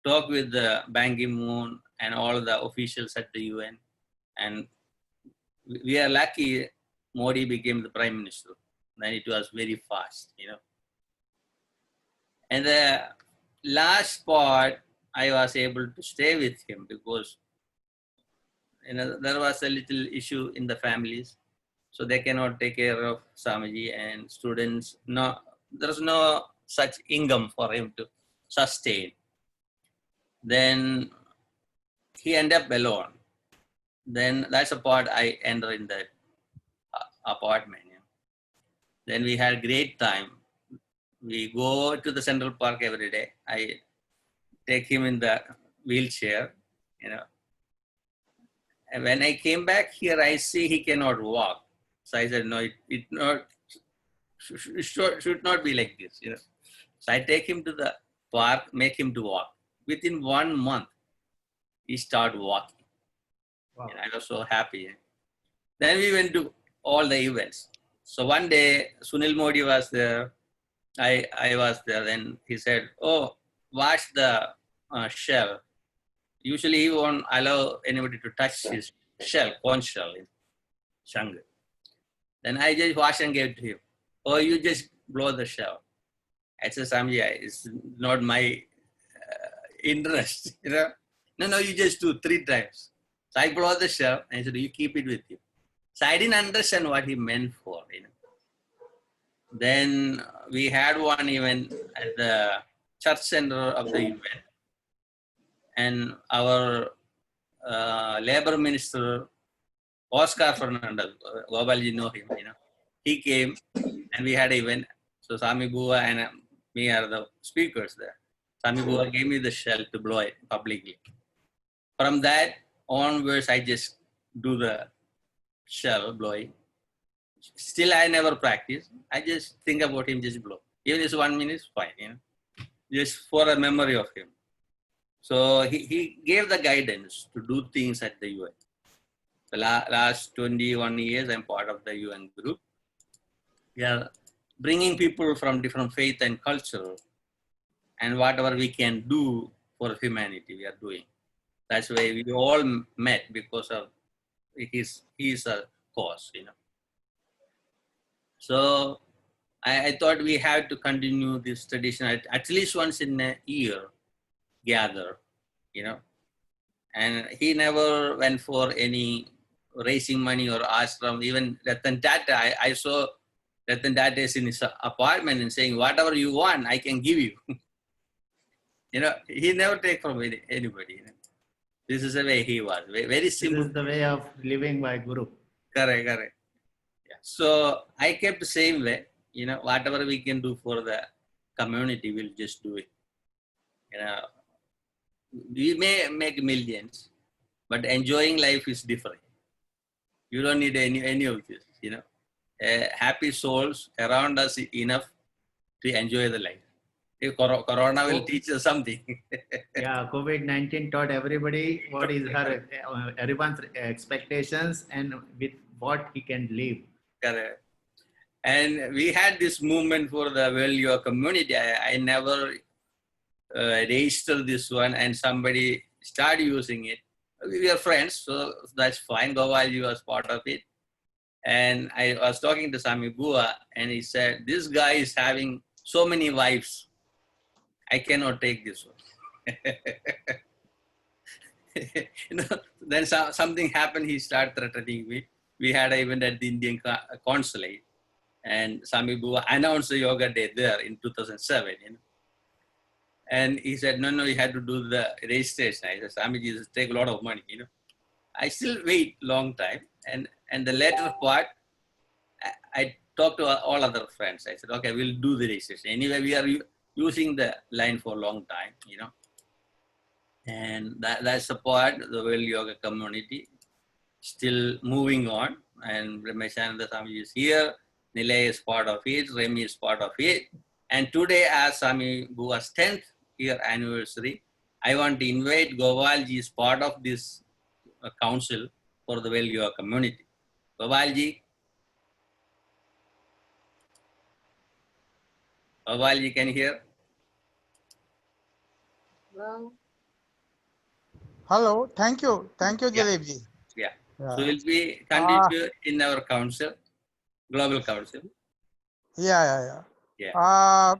talked with the Ban Ki-moon and all the officials at the UN. And we are lucky Modi became the prime minister. Then it was very fast, And the last part, I was able to stay with him because there was a little issue in the families, so they cannot take care of Swamiji and students. No, there's no such income for him to sustain. Then he ended up alone. Then that's the part I enter in the apartment. Then we had great time. We go to the Central Park every day. I take him in the wheelchair, And when I came back here, I see he cannot walk. So I said, no, it should not be like this, So I take him to the park, make him to walk. Within 1 month, he started walking. Wow. And I was so happy. Then we went to all the events. So one day, Sunil Modi was there. I was there. Then he said, oh, wash the shell. Usually he won't allow anybody to touch his shell, conch shell in Shanghai. Then I just wash and gave it to him. Oh, you just blow the shell. I said, Swamiji, it's not my interest, No, you just do 3 times. So I blow the shell and he said, you keep it with you. So I didn't understand what he meant for, Then we had one event at the church center of the event. And our labor minister, Oscar Fernandez, Gobalji know him, He came and we had an event. So Swami Bua and me are the speakers there. Swami Bua gave me the shell to blow it publicly. From that onwards, I just do the shell blowing. Still, I never practice. I just think about him, just blow. Even if it's 1 minute, fine, Just for a memory of him. So he gave the guidance to do things at the UN. The last 21 years, I'm part of the UN group. We are bringing people from different faith and culture, and whatever we can do for humanity, we are doing. That's why we all met because of his cause, So I thought we had to continue this tradition at least once in a year, gather, And he never went for any raising money or ashram. Even Ratan Tata, I saw Ratan Tata is in his apartment and saying, whatever you want, I can give you. He never take from anybody. This is the way he was. Very simple. This is the way of living by Guru. Correct. Yeah. So I kept the same way. Whatever we can do for the community, we'll just do it. We may make millions, but enjoying life is different. You don't need any of this, Happy souls around us enough to enjoy the life. If Corona will teach us something. Yeah, COVID-19 taught everybody what is everyone's expectations and with what he can live. Correct. And we had this movement for the World Yoga Community. I never registered this one, and somebody started using it. We are friends, so that's fine. Govalji was part of it. And I was talking to Swami Bua, and he said, this guy is having so many wives. I cannot take this one. Then something happened, he started threatening me. We had an event at the Indian consulate, and Swami Bua announced the yoga day there in 2007. And he said, no, you had to do the registration. I said, Swamiji, this take a lot of money, I still wait long time. And the later part, I talked to all other friends. I said, okay, we'll do the registration. Anyway, we are using the line for a long time, And that's the part, the World Yoga Community, still moving on. And BRAHMESHANANDA Swamiji is here. Nilay is part of it. Remy is part of it. And today, as Swami Bua's 10th year anniversary, I want to invite Govalji as part of this council for the World Yoga Community. Govalji. Govalji, can you hear? Hello. Hello, thank you, Dileepji. Yeah. So we'll be continue in our council, global council. Yeah. Yeah.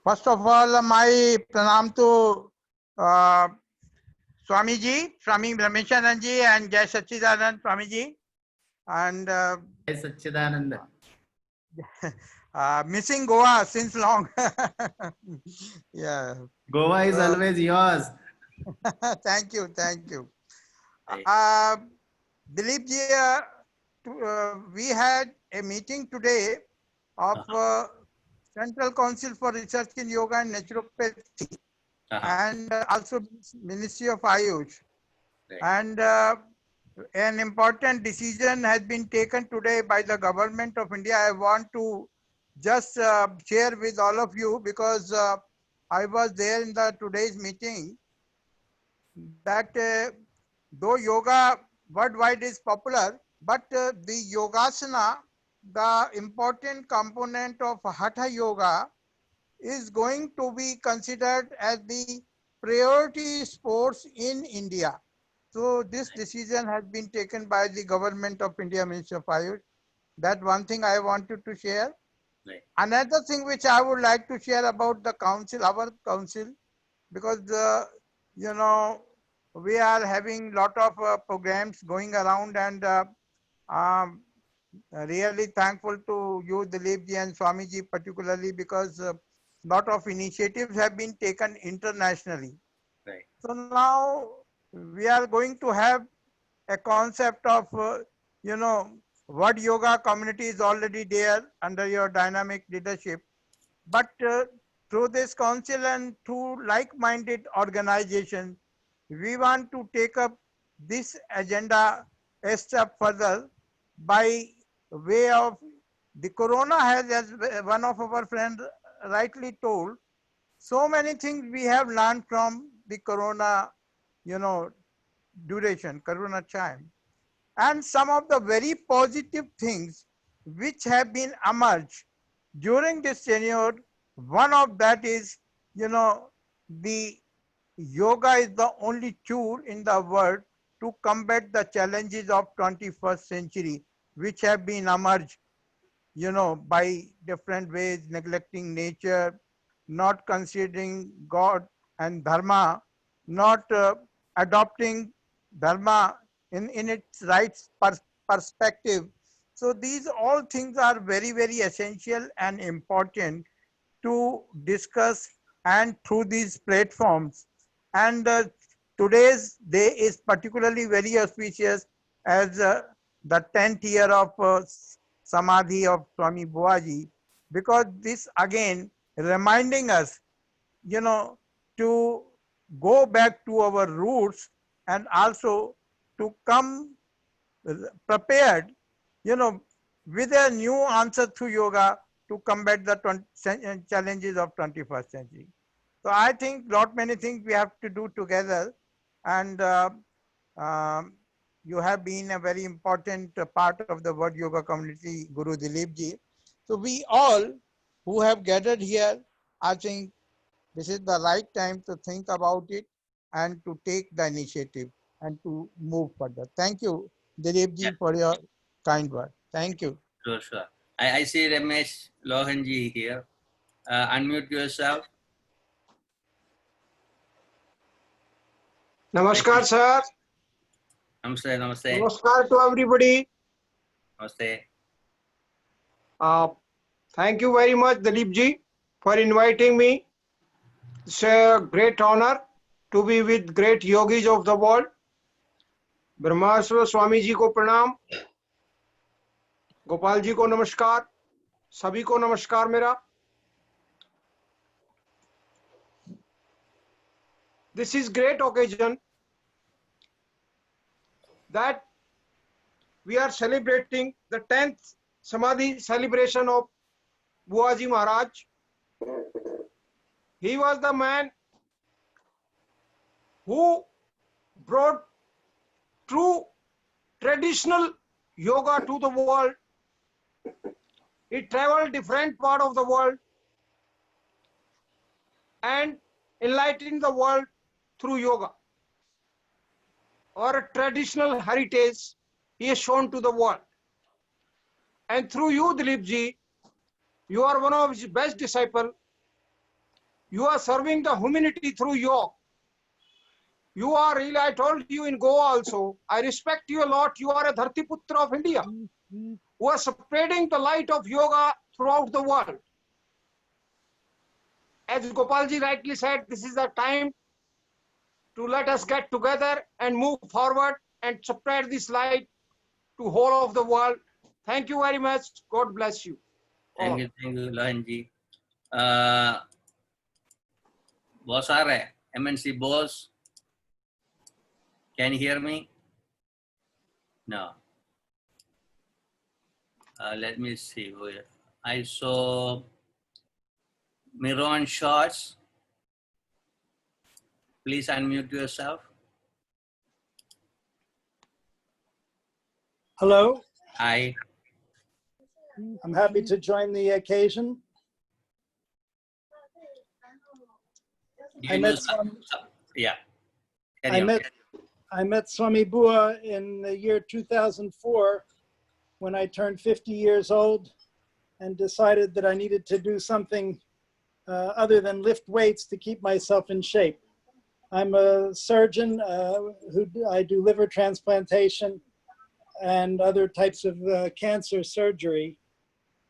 First of all, my pranam to Swamiji, Swami Brahmeshanandaji and Jai Sachidanand Swamiji. And Jai Sachidananda. Missing Goa since long. Yeah. Goa is always yours. Thank you, thank you. Dileepji, we had a meeting today of Central Council for Research in Yoga and Naturopathy and also Ministry of Ayush. And an important decision has been taken today by the government of India. I want to just share with all of you because I was there in the today's meeting that though yoga worldwide is popular, but the yogasana, the important component of hatha yoga, is going to be considered as the priority sports in India. So this decision has been taken by the government of India, Ministry of Ayush. That one thing I wanted to share. Right. Another thing which I would like to share about the council, our council, because you know, we are having lot of programs going around, and really thankful to you, Dileepji and Swamiji, particularly because lot of initiatives have been taken internationally. Right. So now we are going to have a concept of, you know, what yoga community is already there under your dynamic leadership. But through this council and through like-minded organizations, we want to take up this agenda a step further by way of the corona has, as one of our friends rightly told, so many things we have learned from the corona, you know, duration, corona time. And some of the very positive things which have been emerged during this tenure, one of that is, you know, the yoga is the only tool in the world to combat the challenges of 21st century, which have been emerged, you know, by different ways, neglecting nature, not considering God and Dharma, not adopting Dharma in its right perspective. So these all things are very, very essential and important to discuss and through these platforms. And today's day is particularly very auspicious as the 10th year of Samadhi of Swami Bua ji, because this again reminding us, you know, to go back to our roots and also to come prepared, you know, with a new answer through yoga to combat the challenges of 21st century. So I think many things we have to do together, and you have been a very important part of the World Yoga community, Guru Dileepji. So we all who have gathered here, I think this is the right time to think about it and to take the initiative and to move further. Thank you, Dileepji, for your kind word. Thank you. Sure, sure. I see Ramesh Lohanji here. Unmute yourself. Namaskar, sir. Namaste, namaste. Namaskar to everybody. Namaste. Thank you very much, Dileepji, for inviting me. It's a great honor to be with great yogis of the world. ब्रह्मास्व Swami ji को प्रणाम, गोपाल जी को नमस्कार, सभी को नमस्कार मेरा. This is great occasion that we are celebrating the 10th Samadhi celebration of Buaji Maharaj. He was the man who brought true traditional yoga to the world. He traveled different part of the world and enlightened the world through yoga, or a traditional heritage he has shown to the world. And through you, Dileepji, you are one of his best disciples. You are serving the humanity through yoga. You are really, I told you in Goa also, I respect you a lot. You are a Dhartiputra of India who are spreading the light of yoga throughout the world. As Gopalji rightly said, this is the time to let us get together and move forward and spread this light to whole of the world. Thank you very much. God bless you. Thank you, Lohanji. Boss are MNC boss. Can you hear me? No. Let me see. I saw Miron Schwartz. Please unmute yourself. Hello. Hi. I'm happy to join the occasion. I met Swami Bua in the year 2004 when I turned 50 years old and decided that I needed to do something other than lift weights to keep myself in shape. I'm a surgeon I do liver transplantation and other types of cancer surgery.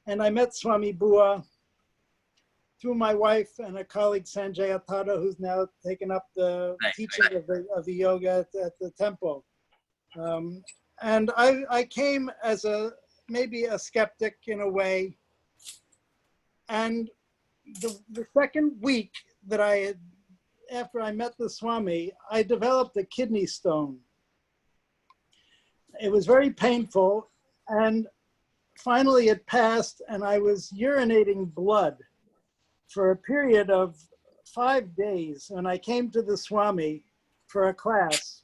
And I met Swami Bua through my wife and a colleague, Sanjay Atada, who's now taken up the teaching of the yoga at the temple. And I came as maybe a skeptic in a way. And the second week that after I met the Swami, I developed a kidney stone. It was very painful, and finally it passed, and I was urinating blood for a period of 5 days. And I came to the Swami for a class.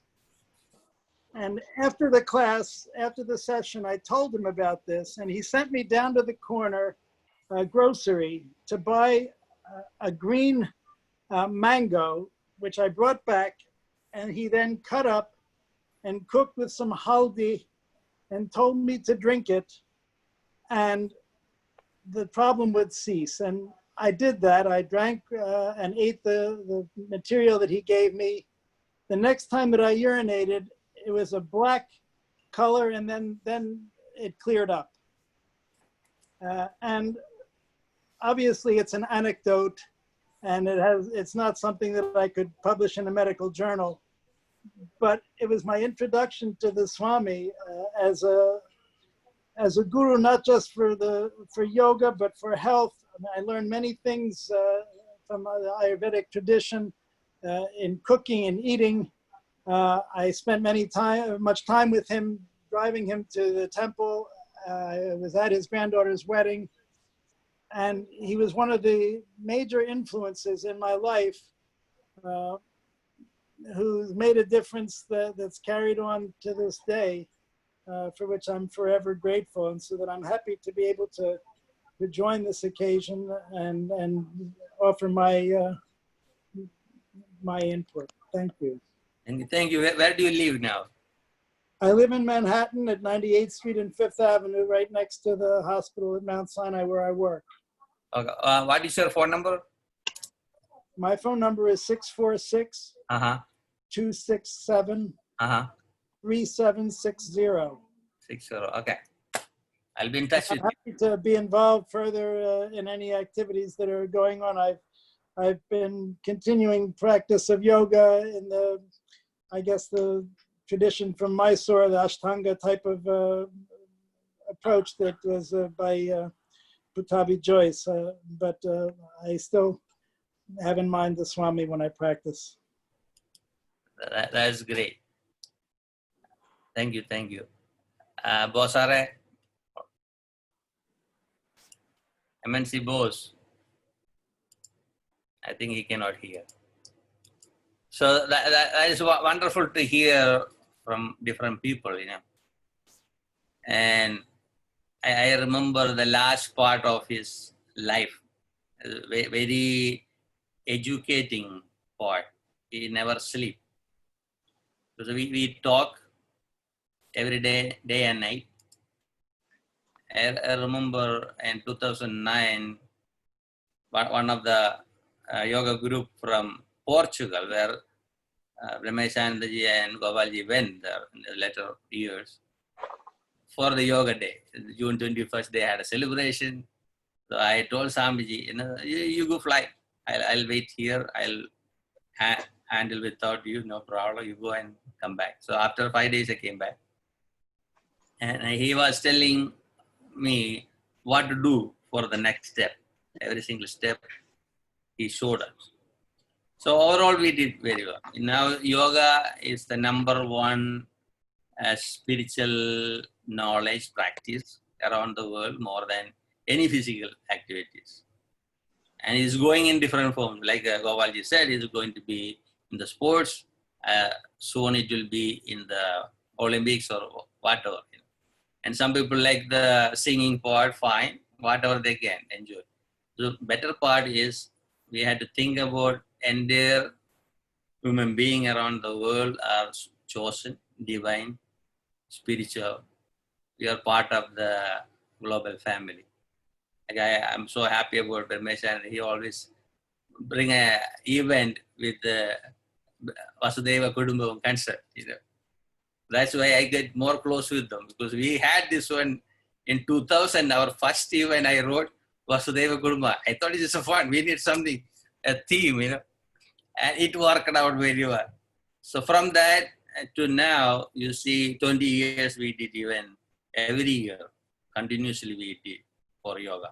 And after the class, after the session, I told him about this, and he sent me down to the corner grocery to buy a green mango, which I brought back, and he then cut up and cooked with some haldi and told me to drink it, and the problem would cease. And I did that. I drank and ate the material that he gave me. The next time that I urinated, it was a black color, and then it cleared up. And obviously it's an anecdote, and it's not something that I could publish in a medical journal, but it was my introduction to the Swami as a guru, not just for yoga, but for health. I learned many things from the Ayurvedic tradition in cooking and eating. I spent much time with him, driving him to the temple. I was at his granddaughter's wedding, and he was one of the major influences in my life, who's made a difference that's carried on to this day, for which I'm forever grateful. And so that I'm happy to be able to join this occasion and offer my my input. Thank you. And thank you. Where do you live now? I live in Manhattan at 98th Street and 5th Avenue, right next to the hospital at Mount Sinai where I work. Okay. What is your phone number? My phone number is 646 267 3760. 60. Okay. I'll be in touch with you. I'm happy to be involved further in any activities that are going on. I've been continuing practice of yoga in I guess the tradition from Mysore, the Ashtanga type of approach that was by Putabi Joyce. But I still have in mind the Swami when I practice. That's great. Thank you. Thank you. Boss are MNC boss. I think he cannot hear. So that is wonderful to hear from different people, you know. And I remember the last part of his life, very educating part. He never sleep. So we talk every day and night. I remember in 2009, one of the yoga group from Portugal, where Brahmeshanandaji and Gopalji went there in the later years for the yoga day. June 21st, they had a celebration. So I told Swamiji, you go fly. I'll wait here. I'll handle without you, no problem. You go and come back. So after 5 days, I came back. And he was telling me what to do for the next step. Every single step he showed us. So overall, we did very well. Now, yoga is the #1 spiritual knowledge practice around the world more than any physical activities. And it's going in different forms. Like Gopalji said, it's going to be in the sports. Soon it will be in the Olympics or whatever. And some people like the singing part, fine, whatever they can enjoy. The better part is we had to think about entire human being around the world are chosen, divine, spiritual. We are part of the global family. Like I'm so happy about Brahmeshan. He always bring a event with the Vasudeva Kudumbam concept. That's why I get more close with them, because we had this one in 2000. Our first event I wrote Vasudeva Kudumbam. I thought it is a fun. We need something, a theme, and it worked out very well. So from that to now, you see 20 years we did event every year, continuously we did for yoga.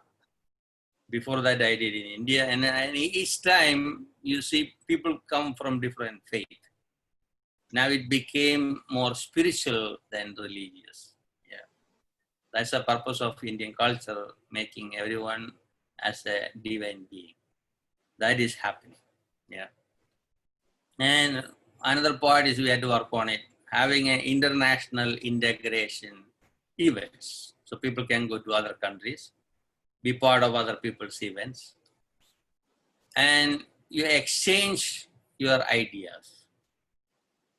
Before that I did in India, and each time you see people come from different faith. Now it became more spiritual than religious. Yeah, that's the purpose of Indian culture, making everyone as a divine being. That is happening. Yeah, and another part is we had to work on it, having an international integration events, so people can go to other countries, be part of other people's events, and you exchange your ideas.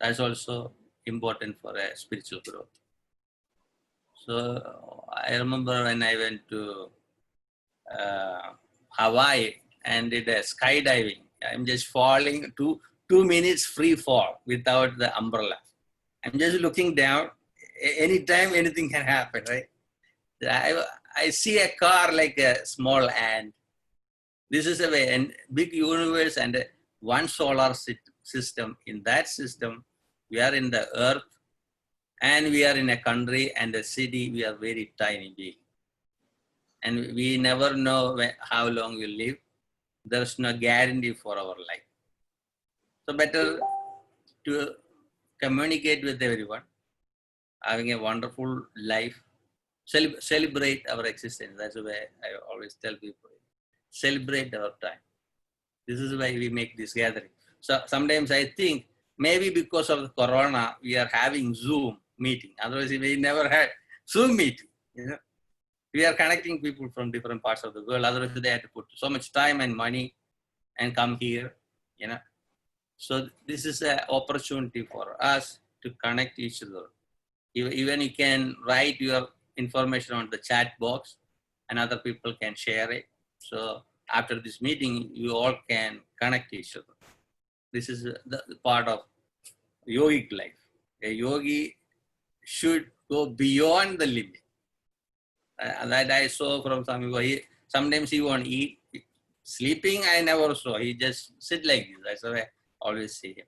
That's also important for a spiritual growth. So I remember when I went to Hawaii and did a skydiving. I'm just falling, 2 minutes free fall without the umbrella. I'm just looking down. Anytime anything can happen, right? I see a car like a small ant. This is a way, and big universe and one solar system. In that system, we are in the earth, and we are in a country and a city. We are very tiny being, and we never know how long we live. There's no guarantee for our life. So better to communicate with everyone, having a wonderful life, celebrate our existence. That's the way I always tell people, celebrate our time. This is why we make this gathering. So sometimes I think maybe because of the corona, we are having Zoom meeting. Otherwise we never had Zoom meeting. We are connecting people from different parts of the world. Otherwise they had to put so much time and money and come here, So this is an opportunity for us to connect each other. Even you can write your information on the chat box and other people can share it. So after this meeting, you all can connect each other. This is the part of yogic life. A yogi should go beyond the limit. That I saw from Swami Bua. Sometimes he won't eat. Sleeping, I never saw. He just sit like this. That's what I always see him.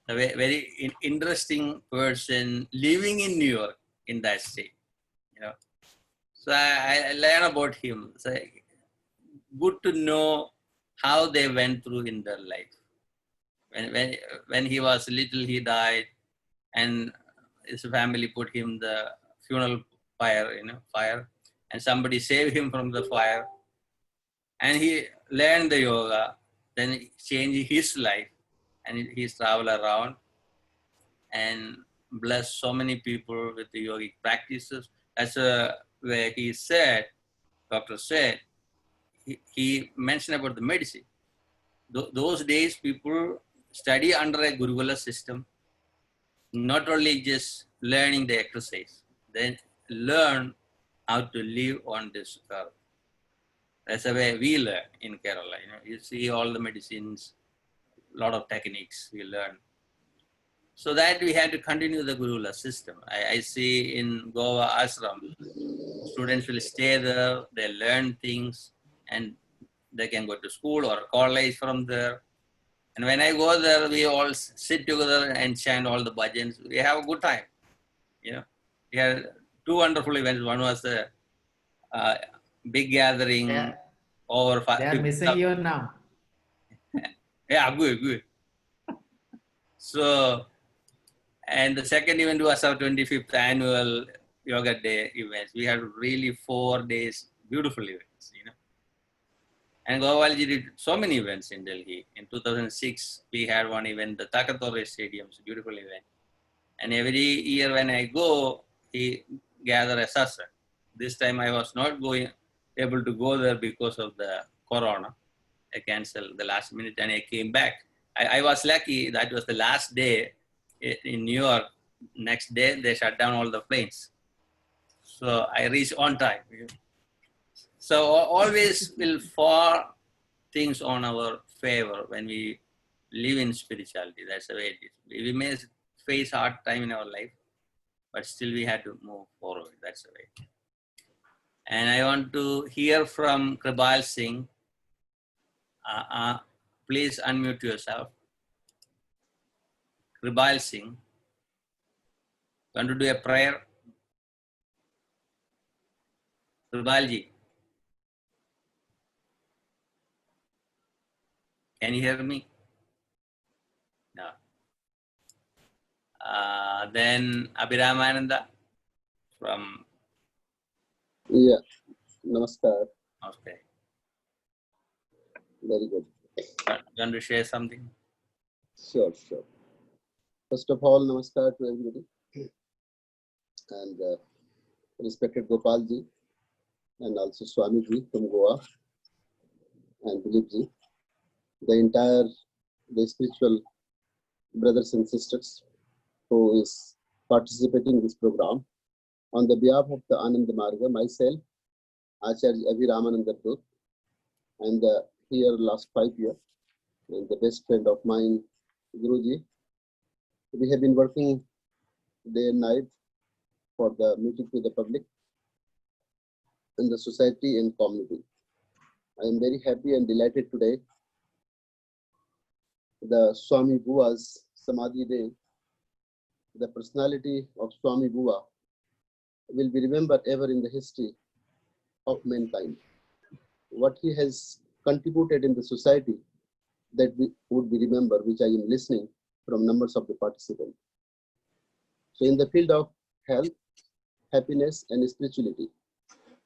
A very interesting person living in New York in that state. So I learn about him. So good to know how they went through in their life. When he was little, he died, and his family put him the funeral fire, and somebody saved him from the fire, and he learned the yoga, then changed his life, and he's traveled around and blessed so many people with the yogic practices. That's where he said, doctor said, he mentioned about the medicine. Those days people study under a Gurukula system, not only just learning the exercise, then learn how to live on this earth. That's the way we learn in Kerala. You see all the medicines, a lot of techniques we learn So that we had to continue the Gurula system. I see in Goa ashram, students will stay there, they learn things, and they can go to school or college from there. And when I go there, we all sit together and chant all the bhajans. We have a good time. You know, we had two wonderful events. One was a big gathering over They are missing you now. Yeah, good. So, and the second event was our 25th annual Yoga Day events. We had really 4 days, beautiful events, you know. And Gopalji did so many events in Delhi. In 2006, we had one event, the Takatore Stadium, beautiful event. And every year when I go, he gather a sastra. This time I was not able to go there because of the corona. I canceled the last minute and I came back. I was lucky that was the last day in New York. Next day, they shut down all the planes. So I reached on time. So always will fall things on our favor when we live in spirituality. That's the way it is. We may face hard time in our life, but still we had to move forward. That's the way. And I want to hear from Kribal Singh. Please unmute yourself. Kribal Singh. Want to do a prayer? Kribalji. Can you hear me? No. Then Abhiramananda from... Yeah, namaskar. Okay. Very good. You want to share something? Sure. First of all, namaskar to everybody. And respected Gopalji, and also Swamiji from Goa, and Dileepji, the spiritual brothers and sisters who is participating in this program. On the behalf of the Ananda Marga, myself, Acharya Abhiramananda Group, and here last 5 years, and the best friend of mine, Guruji. We have been working day and night for the meeting to the public in the society and community. I am very happy and delighted today. The Swami Bua's Samadhi Day, the personality of Swami Bua will be remembered ever in the history of mankind. What he has contributed in the society, that would be remembered, which I am listening from numbers of the participants. So in the field of health, happiness and spirituality,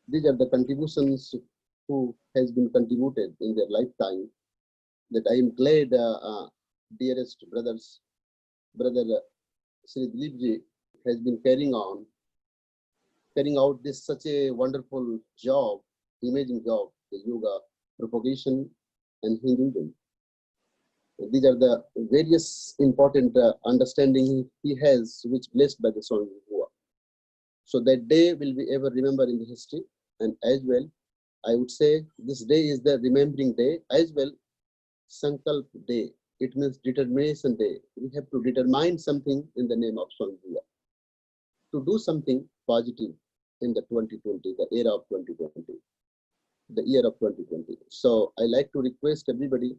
these are the contributions who has been contributed in their lifetime, that I am glad dearest brother Sri Dileepji has been carrying out this such a wonderful job, amazing job, the yoga propagation and Hinduism. These are the various important understanding he has, which blessed by the Swami Bua. So that day will be ever remembered in the history. And as well, I would say this day is the remembering day, as well Sankalp day. It means determination day. We have to determine something in the name of Swami Bua, to do something positive in the 2020, the era of 2020, the year of 2020. So I like to request everybody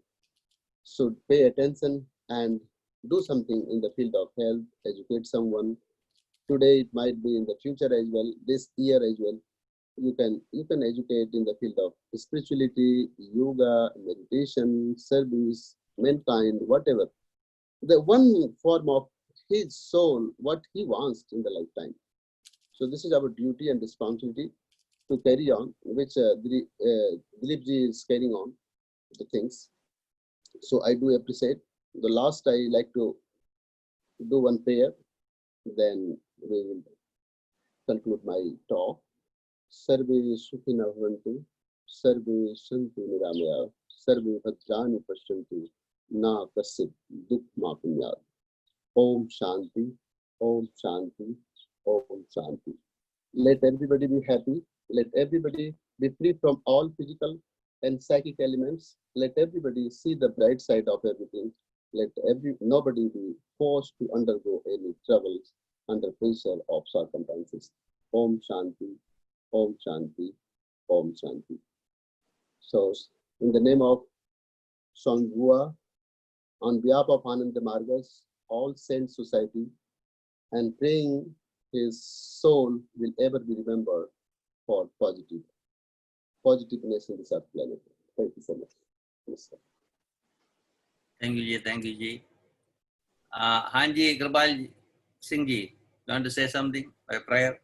should pay attention and do something in the field of health, educate someone. Today it might be in the future as well, this year as well. You can educate in the field of spirituality, yoga, meditation, service, mankind, whatever. The one form of his soul, what he wants in the lifetime. So this is our duty and responsibility to carry on, which Dileepji is carrying on the things. So I do appreciate. The last I like to do one prayer, then we will conclude my talk. Sarve Sukhina Bhavantu, Sarve Santu Niramaya, Sarve Bhadrani Pashyantu, Na Kasit Dukh Ma Punyad. Om Shanti, Om Shanti, Om Shanti. Let everybody be happy. Let everybody be free from all physical and psychic elements. Let everybody see the bright side of everything. Let nobody be forced to undergo any troubles under pressure of circumstances. Om Shanti, Om Shanti, Om Shanti. So, in the name of Swami Bua, on behalf of Ananda Margas, all Saint Society, and praying his soul will ever be remembered for positiveness in this earth planet. Thank you so much. Yes, sir. Thank you, Ji. Thank you, Ji. Hanji Kripal Singh Ji, you want to say something by prayer?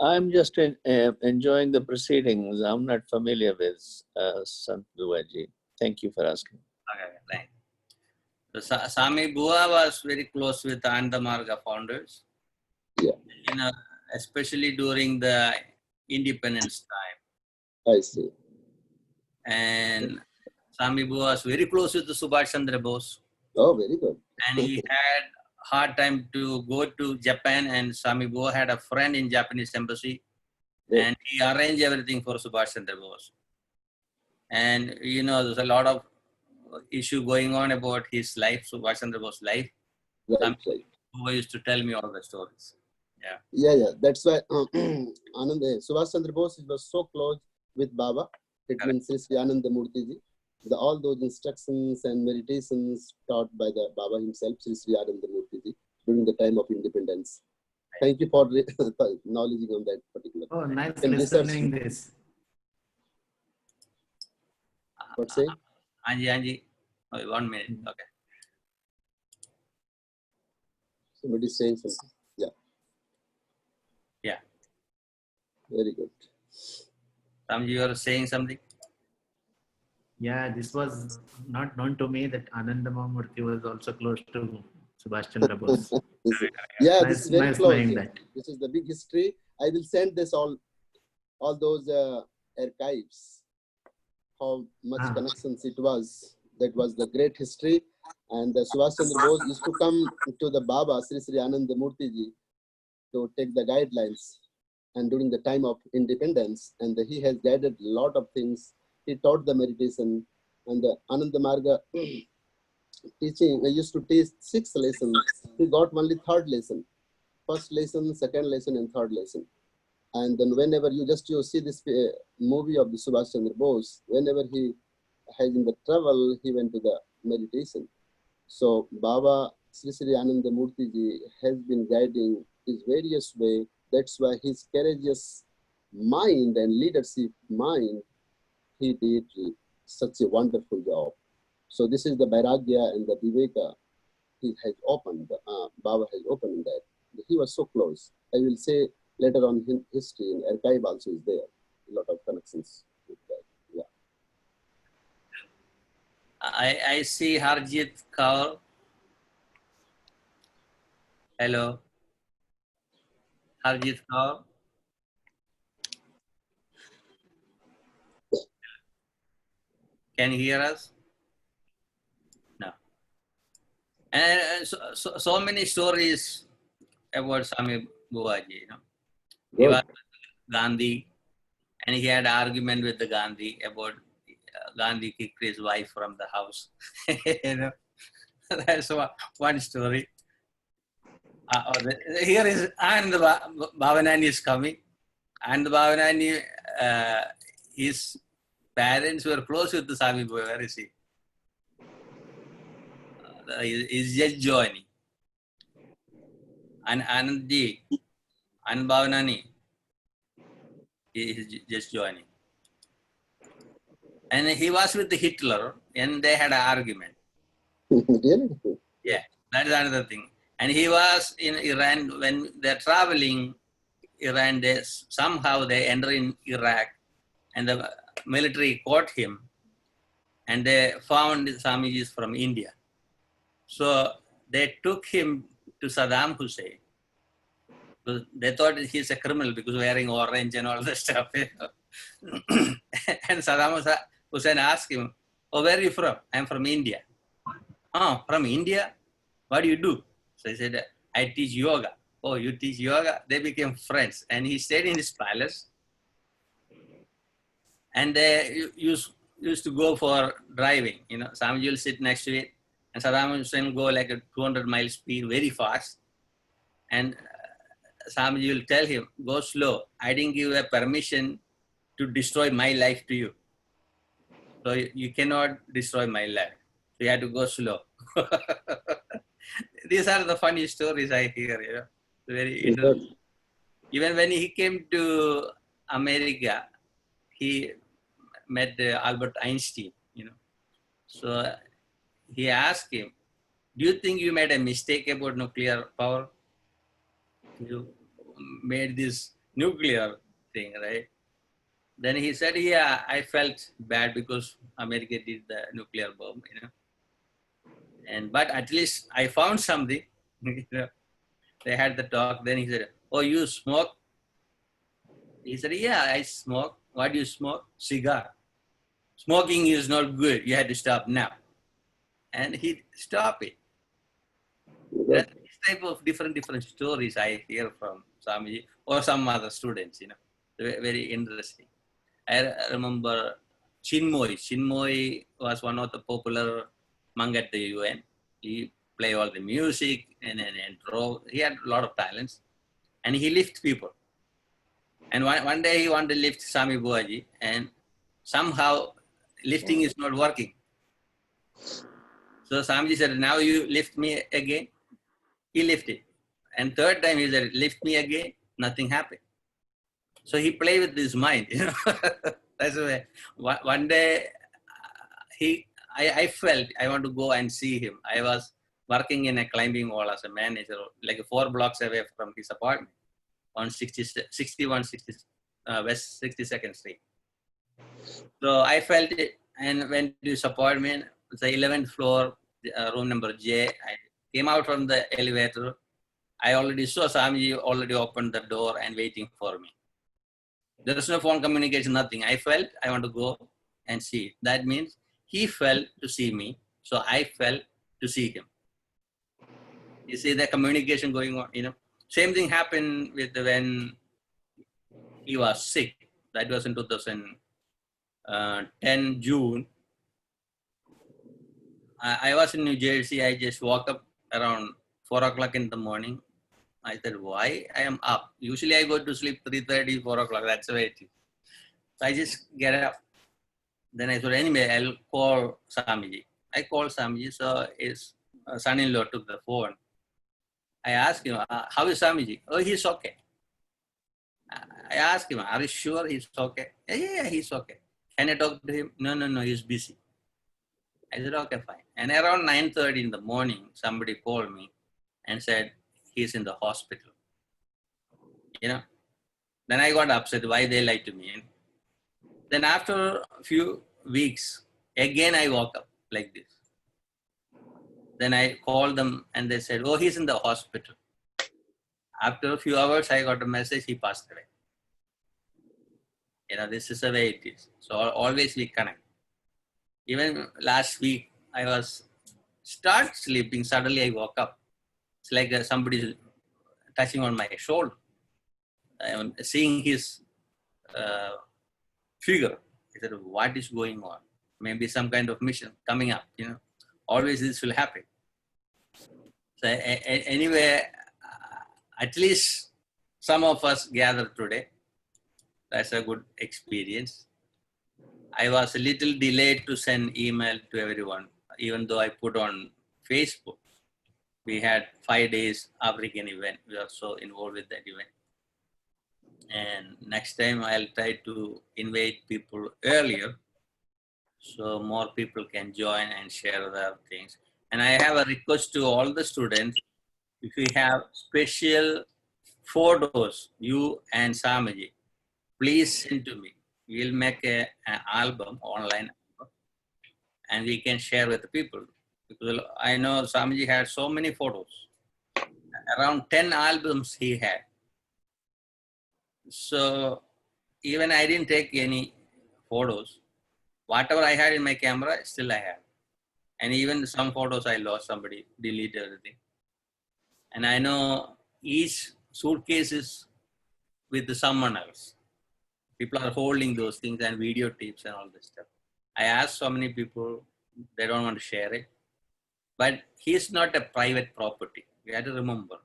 I'm just enjoying the proceedings. I'm not familiar with Sant Buaji. Thank you for asking. Okay, thanks. So, Swami Bua was very close with the Ananda Marga founders. Yeah. You know, especially during the independence time. I see. And Swami Bua was very close with the Subhash Chandra Bose. Oh, very good. And he had hard time to go to Japan, and Swami Bua had a friend in Japanese embassy, and he arranged everything for Subhash Chandra Bose. And you know, there's a lot of issue going on about his life, Subhash Chandra Bose's life. Right, right. Bua used to tell me all the stories. Yeah. Yeah. That's why Subhash Chandra Bose was so close with Baba. It means Sri Ananda Murti Ji. All those instructions and meditations taught by the Baba himself, Sri Ananda Murti Ji, during the time of independence. Thank you for acknowledging on that particular. Oh, nice listening this. What say? Anji. Oh, 1 minute. Okay. Somebody saying something. Yeah. Yeah. Very good. Ramji, you are saying something? Yeah, this was not known to me that Ananda Murti was also close to Subhash Chandra Bose. Yeah, nice, this is very nice close. knowing that. This is the big history. I will send this all those archives, how much connections it was. That was the great history. And Subhash Chandra Bose used to come to the Baba, Sri Ananda Murti Ji, to take the guidelines. And during the time of independence, and he has guided a lot of things. He taught the meditation, and the Ananda Marga teaching. I used to teach 6 lessons. He got only 3rd lesson. First lesson, 2nd lesson, and 3rd lesson. And then whenever you see this movie of the Subhash Chandra Bose, whenever he has in the travel, he went to the meditation. So Baba Sri Ananda Murti Ji has been guiding his various way. That's why his courageous mind and leadership mind, he did such a wonderful job. So this is the Vairagya and the Viveka he has opened, Baba has opened in that. He was so close. I will say later on in history, in archive also is there. A lot of connections with that. Yeah. I see Harjit Kaur. Hello. Harjit Kaur. Can you hear us? No. And so many stories about Swami Buaji, you know. He was with Gandhi, and he had an argument with the Gandhi about Gandhi kicked his wife from the house. You know, that's one story. Here is Ananda Bhavanani is coming. Ananda Bhavanani, his parents were close with the Swami Bua. Where is he? He's just joining. And Anandji, Ananda Bhavanani, he is just joining. And he was with Hitler, and they had an argument. Yeah, that is another thing. And he was in Iran when they're traveling. Iran, somehow they enter in Iraq, and the military caught him, and they found Swamiji is from India. So they took him to Saddam Hussein. So they thought he's a criminal because wearing orange and all that stuff. You know? And Saddam Hussein asked him, "Oh, where are you from?" "I'm from India." "Oh, from India? What do you do?" So he said, "I teach yoga." "Oh, you teach yoga?" They became friends, and he stayed in his palace. And they used to go for driving. You know, Swamiji will sit next to it, and Saddam Hussein go like a 200 mile speed very fast. And Swamiji will tell him, go slow. I didn't give a permission to destroy my life to you. So you cannot destroy my life. So you have to go slow. These are the funny stories I hear, you know. Very interesting. Even when he came to America, he met Albert Einstein, you know. So he asked him, do you think you made a mistake about nuclear power? You made this nuclear thing, right? Then he said, yeah, I felt bad because America did the nuclear bomb, you know. But at least I found something. You know. They had the talk. Then he said, oh, you smoke? He said, yeah, I smoke. What do you smoke? Cigar. Smoking is not good. You had to stop now. And he stopped it. This type of different stories I hear from Swamiji or some other students, you know. Very interesting. I remember Chinmoy. Chinmoy was one of the popular monk at the UN. He played all the music and drove. He had a lot of talents. And he lifted people. And one day he wanted to lift Swami Bua, and somehow lifting is not working. So Swamiji said, now you lift me again. He lifted. And third time he said, lift me again. Nothing happened. So he played with his mind, you know. That's the way. One day I felt I want to go and see him. I was working in a climbing wall as a manager, like 4 blocks away from his apartment on 61 West 62nd Street. So I felt it and went to his apartment. It's the 11th floor, room number J. I came out from the elevator. I already saw Swamiji already opened the door and waiting for me. There was no phone communication, nothing. I felt I want to go and see it. That means he felt to see me, so I felt to see him. You see the communication going on, you know. Same thing happened with when he was sick. That was in 2010 June. I was in New Jersey. I just woke up around 4 o'clock in the morning. I said, why I am up? Usually I go to sleep 3:30, 4 o'clock. That's the way it is. So I just get up. Then I thought, anyway, I'll call Swamiji. I called Swamiji. So his son-in-law took the phone. I asked him, how is Swamiji? Oh, he's okay. I asked him, are you sure he's okay? Yeah, he's okay. Can I talk to him? No, he's busy. I said, okay, fine. And around 9:30 in the morning, somebody called me and said, he's in the hospital. You know, then I got upset. Why they lied to me? Then after a few weeks, again I woke up like this. Then I called them and they said, oh, he's in the hospital. After a few hours, I got a message, he passed away. You know, this is the way it is. So always we connect. Even last week, I was start sleeping. Suddenly I woke up. It's like somebody touching on my shoulder. I'm seeing his figure. I said, what is going on? Maybe some kind of mission coming up, you know. Always this will happen. So anyway, at least some of us gathered today. That's a good experience. I was a little delayed to send email to everyone, even though I put on Facebook. We had 5 days African event. We are so involved with that event. And next time I'll try to invite people earlier so more people can join and share their things. And I have a request to all the students, if you have special photos, you and Swamiji, please send to me. We'll make an album, online album, and we can share with the people. Because I know Swamiji had so many photos. Around 10 albums he had. So even I didn't take any photos. Whatever I had in my camera, still I have. And even some photos I lost, somebody deleted everything. And I know each suitcase is with someone else. People are holding those things and videotapes and all this stuff. I asked so many people, they don't want to share it. But he's not a private property. We have to remember.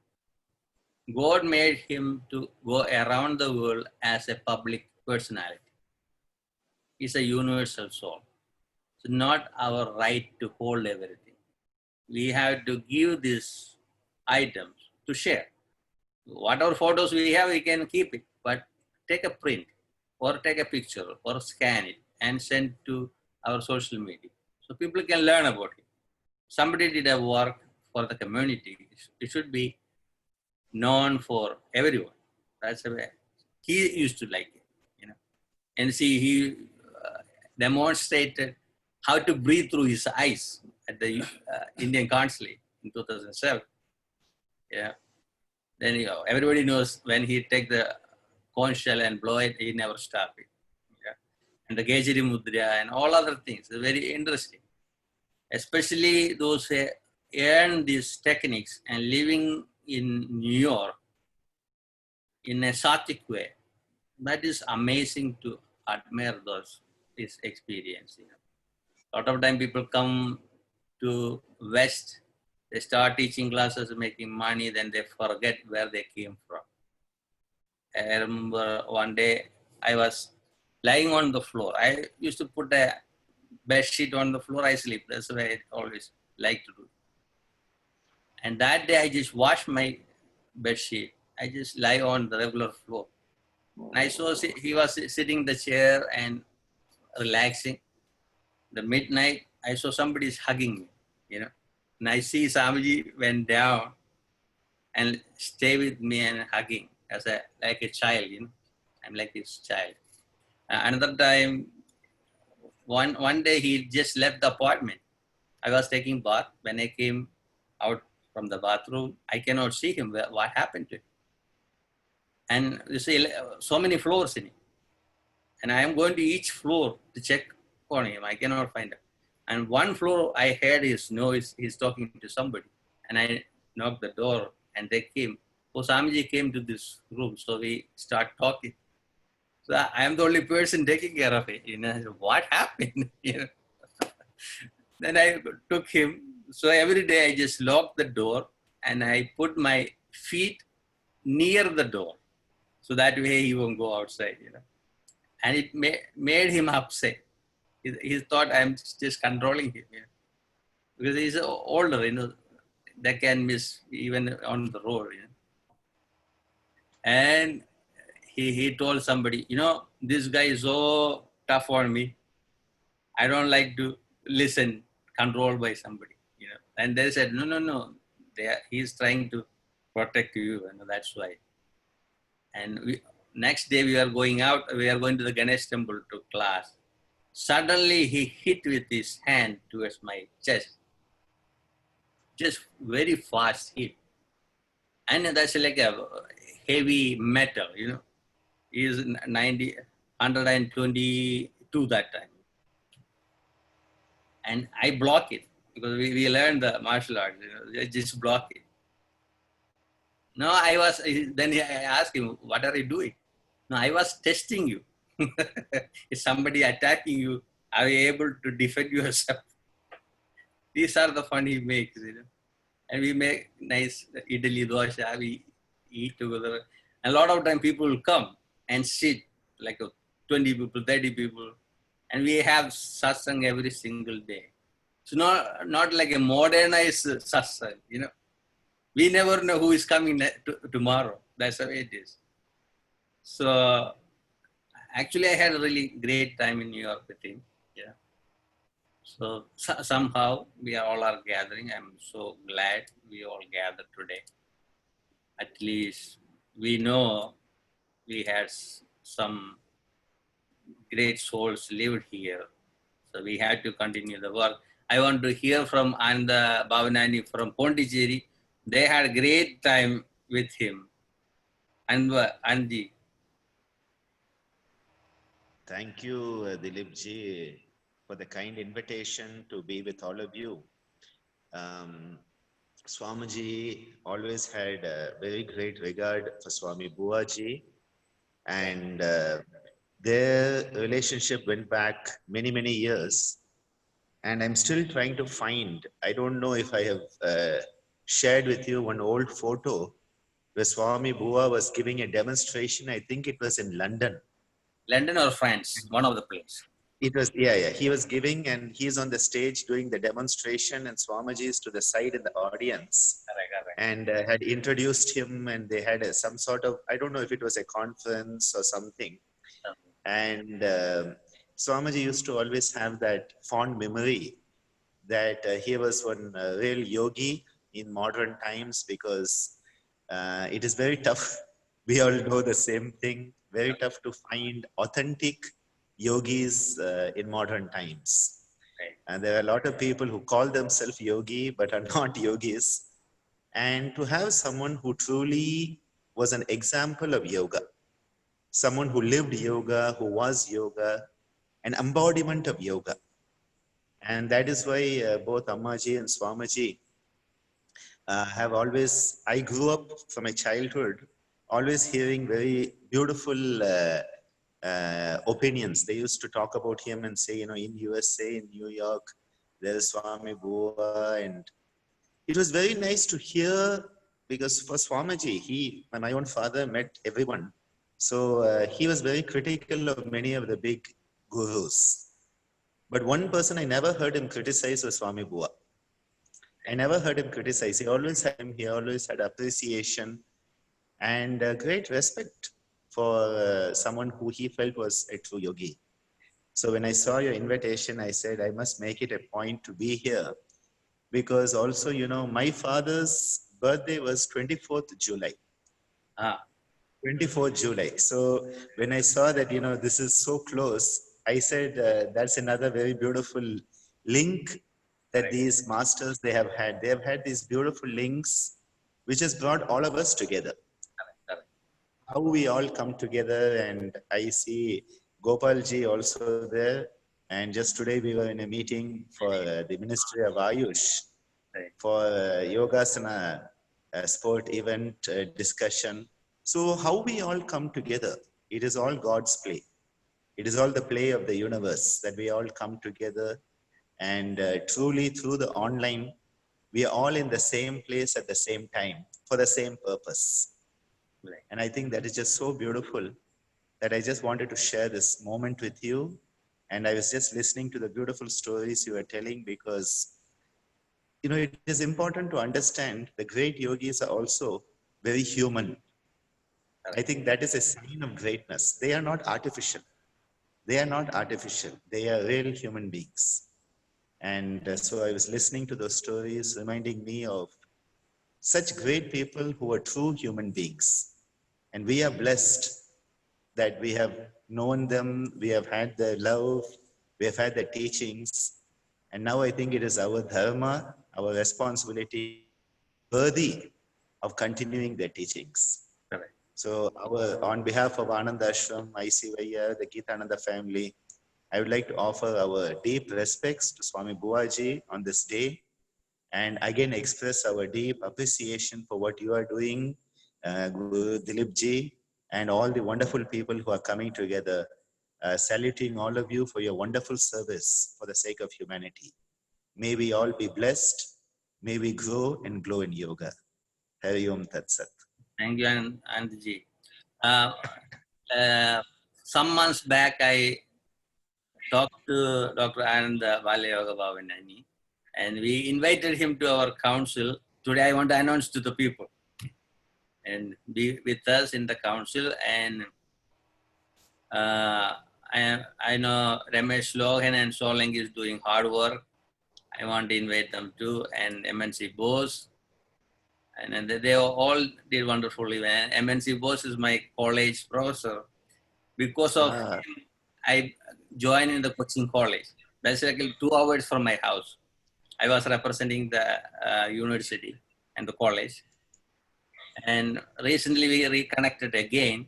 God made him to go around the world as a public personality. He's a universal soul. It's not our right to hold everything. We have to give these items to share. Whatever photos we have, we can keep it, but take a print or take a picture or scan it and send to our social media so people can learn about it. Somebody did a work for the community. It should be known for everyone. That's the way he used to like it, you know. And see, he demonstrated how to breathe through his eyes at the Indian consulate in 2007. Yeah. Then everybody knows when he take the conch shell and blow it, he never stop it. Yeah. And the Gejari Mudra and all other things. It's very interesting. Especially those who learn these techniques and living in New York in a Sattvic way. That is amazing to admire this experience. You know. A lot of time people come to West, they start teaching classes, making money, then they forget where they came from. I remember one day I was lying on the floor. I used to put a bed sheet on the floor, I sleep. That's the way I always like to do. And that day I just washed my bed sheet. I just lie on the regular floor. And I saw he was sitting in the chair and relaxing. The midnight, I saw somebody's hugging me, you know. And I see Swamiji went down and stay with me and hugging as like a child, you know. I'm like his child. Another time, one day he just left the apartment. I was taking bath. When I came out from the bathroom, I cannot see him. What happened to him? And you see, so many floors in it. And I am going to each floor to check on him. I cannot find him. And one floor, I heard his noise. He's talking to somebody. And I knocked the door and they came. So Swamiji came to this room. So we start talking. So I am the only person taking care of it. You know, what happened? You know? Then I took him. So every day I just locked the door and I put my feet near the door. So that way he won't go outside, you know. And it made him upset. He thought I'm just controlling him, you know. Because he's older, you know, they can miss even on the road, you know. And he told somebody, you know, this guy is so tough on me. I don't like to listen, controlled by somebody, you know. And they said, no. He's trying to protect you, and that's why. And next day we are going out, we are going to the Ganesh temple to class. Suddenly he hit with his hand towards my chest. Just very fast hit. And that's like a heavy metal, you know. He is 122 that time. And I block it because we learned the martial arts, you know, just block it. No, then I asked him, what are you doing? No, I was testing you. If somebody attacking you, are you able to defend yourself? These are the fun he makes, you know. And we make nice idli dosha, we eat together. And a lot of time people will come and sit, like 20 people, 30 people. And we have satsang every single day. It's not like a modernized satsang, you know. We never know who is coming tomorrow. That's the way it is. So actually I had a really great time in New York with him. Yeah. So somehow we all are gathering. I'm so glad we all gathered today. At least we know we had some great souls lived here. So we had to continue the work. I want to hear from Ananda Bhavanani from Pondicherry. They had a great time with him. Anji. Thank you, Dileepji, for the kind invitation to be with all of you. Swamiji always had a very great regard for Swami Bua ji, and their relationship went back many, many years. And I'm still trying to find, I don't know if I have shared with you one old photo where Swami Bua was giving a demonstration. I think it was in London. London or France, one of the places. It was, yeah. He was giving and he's on the stage doing the demonstration and Swamiji is to the side in the audience. Correct. And had introduced him and they had some sort of, I don't know if it was a conference or something. And Swamiji used to always have that fond memory that he was one real yogi in modern times because it is very tough. We all know the same thing. Very tough to find authentic yogis in modern times. And there are a lot of people who call themselves yogi but are not yogis. And to have someone who truly was an example of yoga, someone who lived yoga, who was yoga, an embodiment of yoga. And that is why both Ammaji and Swamiji have always, I grew up from my childhood, always hearing very beautiful opinions. They used to talk about him and say, in USA, in New York, there is Swami Bua. And it was very nice to hear because for Swamiji, my own father met everyone. So he was very critical of many of the big gurus. But one person I never heard him criticize was Swami Bua. I never heard him criticize. He always had appreciation and great respect for someone who he felt was a true yogi. So when I saw your invitation, I said, I must make it a point to be here. Because also, my father's birthday was 24th July. 24th July. So when I saw that, this is so close, I said, that's another very beautiful link that these masters, they have had. They have had these beautiful links, which has brought all of us together. How we all come together, and I see Gopalji also there. And just today we were in a meeting for the Ministry of Ayush for Yogasana sport event discussion. So how we all come together, it is all God's play. It is all the play of the universe that we all come together. And truly through the online, we are all in the same place at the same time for the same purpose. And I think that is just so beautiful that I just wanted to share this moment with you. And I was just listening to the beautiful stories you were telling because, it is important to understand the great yogis are also very human. I think that is a sign of greatness. They are not artificial. They are not artificial. They are real human beings. And so I was listening to those stories, reminding me of such great people who are true human beings. And we are blessed that we have known them, we have had their love, we have had their teachings. And now I think it is our dharma, our responsibility, worthy of continuing their teachings. So on behalf of Anand Ashram, ICYR, the Geetananda family, I would like to offer our deep respects to Swami Buaji on this day and again express our deep appreciation for what you are doing, Guru Dileepji, and all the wonderful people who are coming together, saluting all of you for your wonderful service for the sake of humanity. May we all be blessed. May we grow and glow in yoga. Hari Om Tat Sat. Thank you, Anandji. Some months back, I talked to Dr. Anand Balayoga Bhavanani, and we invited him to our council. Today, I want to announce to the people and be with us in the council. And I know Ramesh Lohan and Solang is doing hard work. I want to invite them too, and MNC Bose. And they all did wonderfully. And MNC Bose is my college professor. Because of him, I joined in the coaching college, basically 2 hours from my house. I was representing the university and the college. And recently we reconnected again.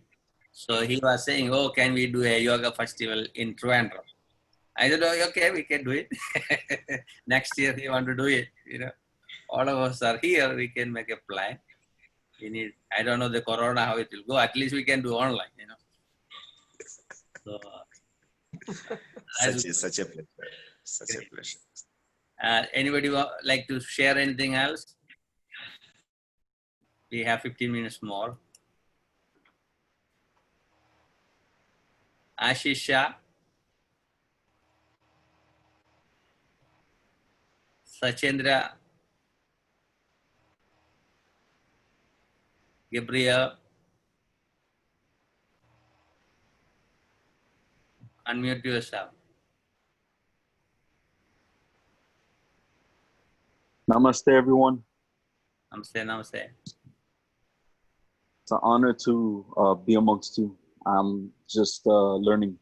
So he was saying, oh, can we do a yoga festival in Trivandrum? I said, oh, okay, we can do it. Next year we want to do it. All of us are here, we can make a plan. I don't know the corona, how it will go. At least we can do online, So, Such a pleasure. Such a pleasure. Anybody like to share anything else? We have 15 minutes more. Ashisha, Sachendra, Gabriel, unmute yourself. Namaste, everyone. Namaste, namaste. It's an honor to be amongst you. I'm just learning.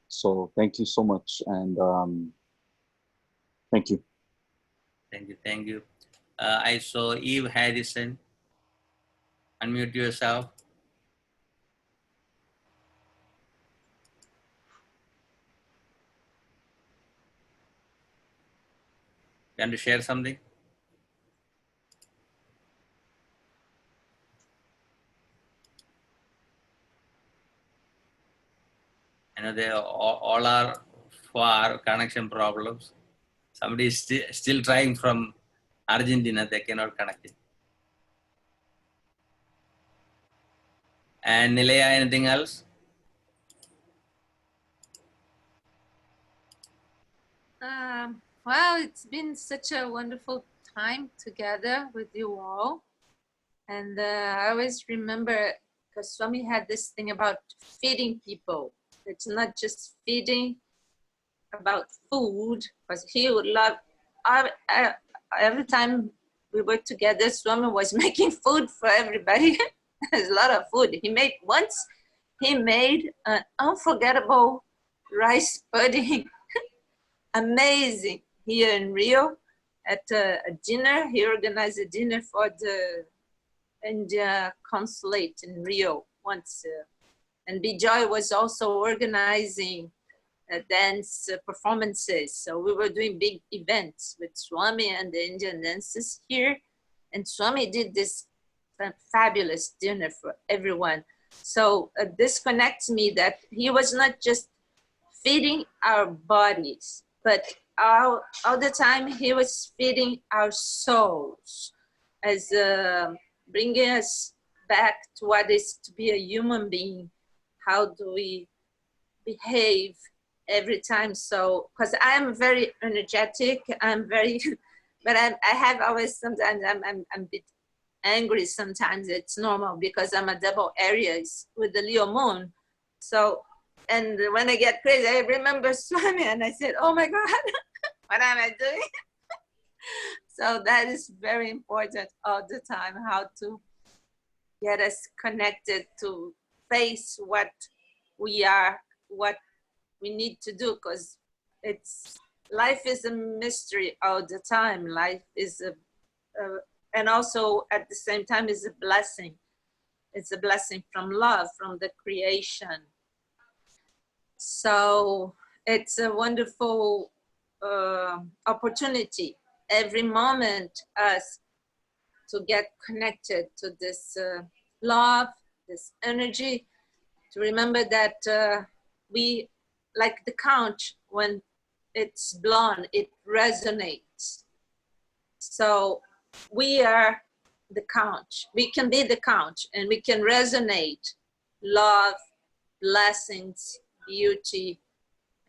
So thank you so much. And thank you. Thank you, thank you. I saw Eve Harrison. Unmute yourself. You want to share something? I know they all are for connection problems. Somebody is still trying from Argentina, they cannot connect it. And Nilaya, anything else? Well, it's been such a wonderful time together with you all. And I always remember, because Swami had this thing about feeding people. It's not just feeding about food, because he would love, every time we were together, Swami was making food for everybody. There's a lot of food. He made an unforgettable rice pudding. Amazing. Here in Rio, at a dinner, he organized a dinner for the India consulate in Rio once. And Bijoy was also organizing dance performances. So we were doing big events with Swami and the Indian dancers here. And Swami did this fabulous dinner for everyone. So this connects me that he was not just feeding our bodies, but all the time he was feeding our souls, as bringing us back to what is to be a human being. How do we behave every time? So, because I'm very energetic, I'm very, but I have always, sometimes I'm a bit angry sometimes. It's normal because I'm a double Aries with the Leo moon. So, and when I get crazy, I remember Swami and I said, oh my God, what am I doing? So that is very important all the time, how to get us connected to face what we are, what we need to do, because life is a mystery all the time. Life is and also at the same time is a blessing. It's a blessing from love, from the creation. So it's a wonderful opportunity every moment us to get connected to this love, this energy, to remember that we, like the conch, when it's blown, it resonates. So we are the conch. We can be the conch and we can resonate love, blessings, beauty,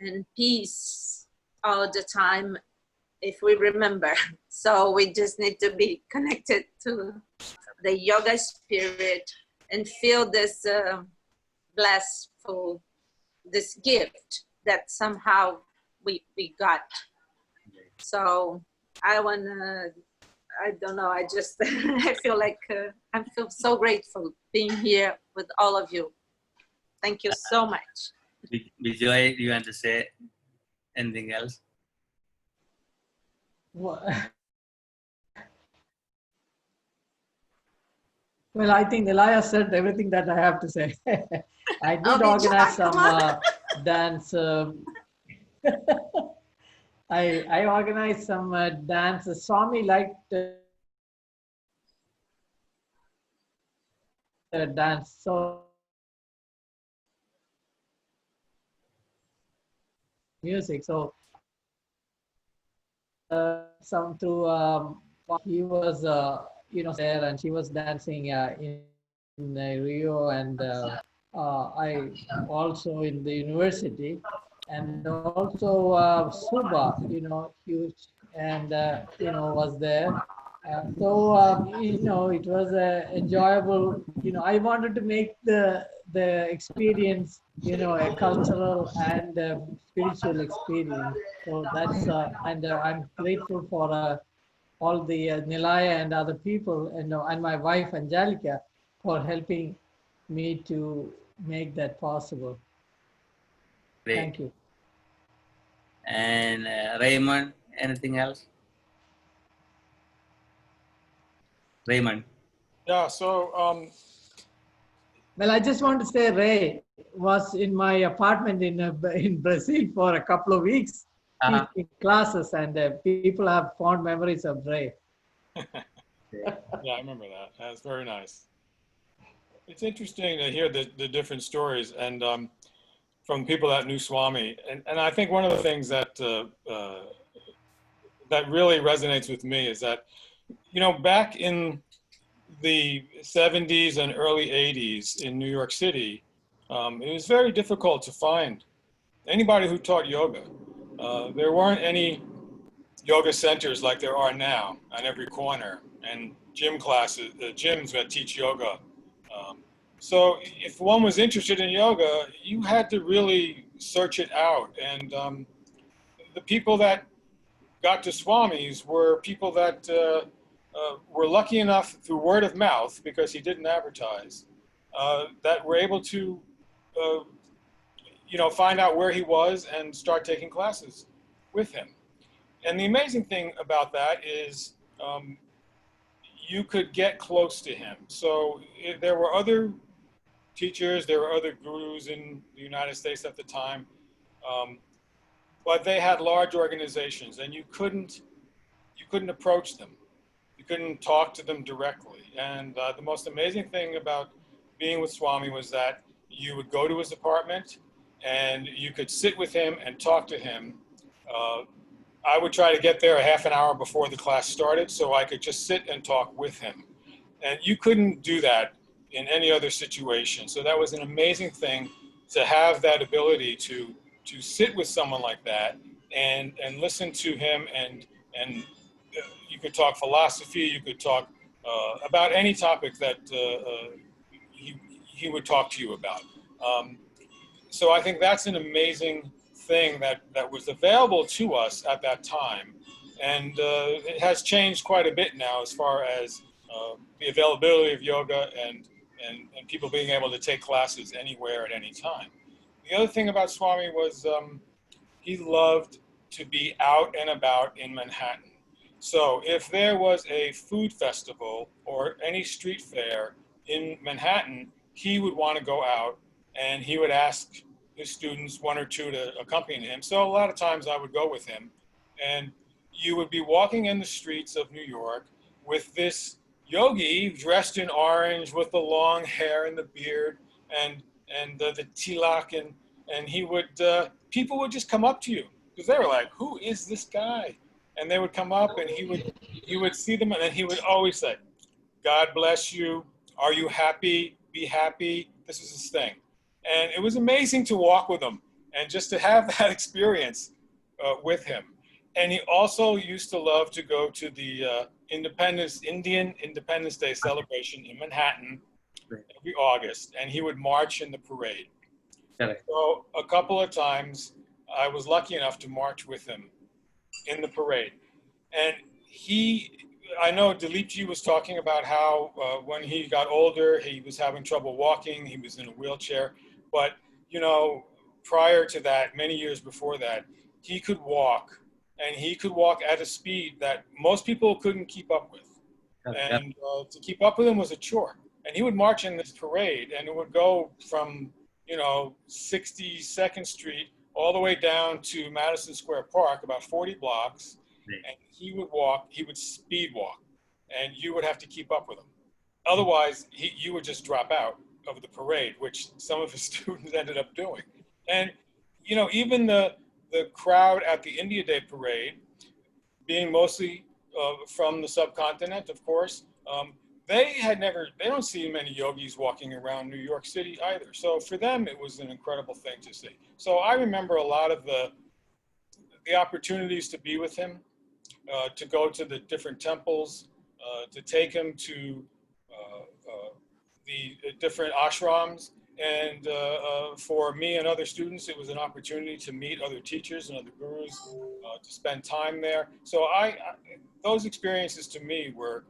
and peace all the time if we remember. So we just need to be connected to the yoga spirit and feel this blissful, this gift that somehow we got. So I don't know, I just, I feel like, I feel so grateful being here with all of you. Thank you so much. Bijoy, do you want to say anything else? Well, I think Nilaya said everything that I have to say. I did organize some dance. I organized some dance. Swami liked dance. So music. So some through he was there, and she was dancing in Rio, and I also in the university, and also Suba, huge, and was there. It was enjoyable. I wanted to make the experience, a cultural and spiritual experience. So that's and I'm grateful for all the Nilaya and other people, and my wife Angelica for helping me to make that possible. Great. Thank you. And Raymond, anything else? Raymond. Yeah, so well, I just want to say Ray was in my apartment in Brazil for a couple of weeks teaching classes, and people have fond memories of Ray. yeah, I remember that. That's very nice. It's interesting to hear the different stories and from people that knew Swami. And I think one of the things that that really resonates with me is that, back in the 70s and early 80s in New York City, it was very difficult to find anybody who taught yoga. There weren't any yoga centers like there are now on every corner, and gym classes, gyms that teach yoga. So if one was interested in yoga, you had to really search it out. And the people that got to Swami's were people that were lucky enough through word of mouth, because he didn't advertise, that were able to, find out where he was and start taking classes with him. And the amazing thing about that is you could get close to him. So there were other teachers, there were other gurus in the United States at the time, but they had large organizations, and you couldn't approach them. You couldn't talk to them directly. And the most amazing thing about being with Swami was that you would go to his apartment and you could sit with him and talk to him. I would try to get there a half an hour before the class started so I could just sit and talk with him. And you couldn't do that in any other situation. So that was an amazing thing, to have that ability to sit with someone like that and listen to him, and you could talk philosophy, you could talk about any topic that he would talk to you about. So I think that's an amazing thing that was available to us at that time. And it has changed quite a bit now as far as the availability of yoga and people being able to take classes anywhere at any time. The other thing about Swami was he loved to be out and about in Manhattan. So if there was a food festival or any street fair in Manhattan, he would want to go out, and he would ask his students, one or two, to accompany him. So a lot of times I would go with him, and you would be walking in the streets of New York with this yogi dressed in orange with the long hair and the beard and the tilak, and he would, people would just come up to you because they were like, who is this guy? And they would come up, and he would see them, and then he would always say, God bless you. Are you happy? Be happy. This is his thing. And it was amazing to walk with him and just to have that experience with him. And he also used to love to go to the Indian Independence Day celebration in Manhattan every August, and he would march in the parade. So a couple of times I was lucky enough to march with him in the parade. And I know Dileepji was talking about how when he got older, he was having trouble walking, he was in a wheelchair. But, prior to that, many years before that, he could walk, and he could walk at a speed that most people couldn't keep up with. And to keep up with him was a chore. And he would march in this parade, and it would go from, 62nd Street all the way down to Madison Square Park, about 40 blocks. And he would walk, he would speed walk, and you would have to keep up with him. Otherwise, you would just drop out of the parade, which some of his students ended up doing. And, even the the crowd at the India Day parade, being mostly from the subcontinent, of course, they don't see many yogis walking around New York City either. So for them, it was an incredible thing to see. So I remember a lot of the opportunities to be with him, to go to the different temples, to take him to the different ashrams. And for me and other students, it was an opportunity to meet other teachers and other gurus, to spend time there. So those experiences to me were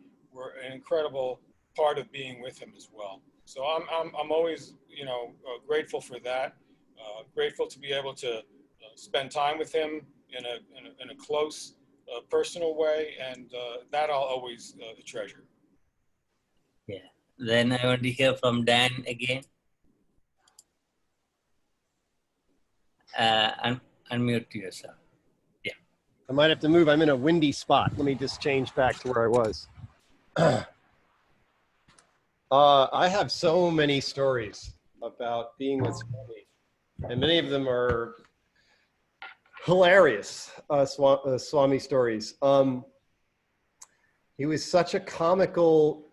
an incredible part of being with him as well. So I'm always, grateful for that. Grateful to be able to spend time with him in a close, personal way, and that I'll always treasure. Yeah. Then I want to hear from Dan again. Unmute yourself. Yeah. I might have to move. I'm in a windy spot. Let me just change back to where I was. I have so many stories about being with Swami, and many of them are hilarious Swami stories. He was such a comical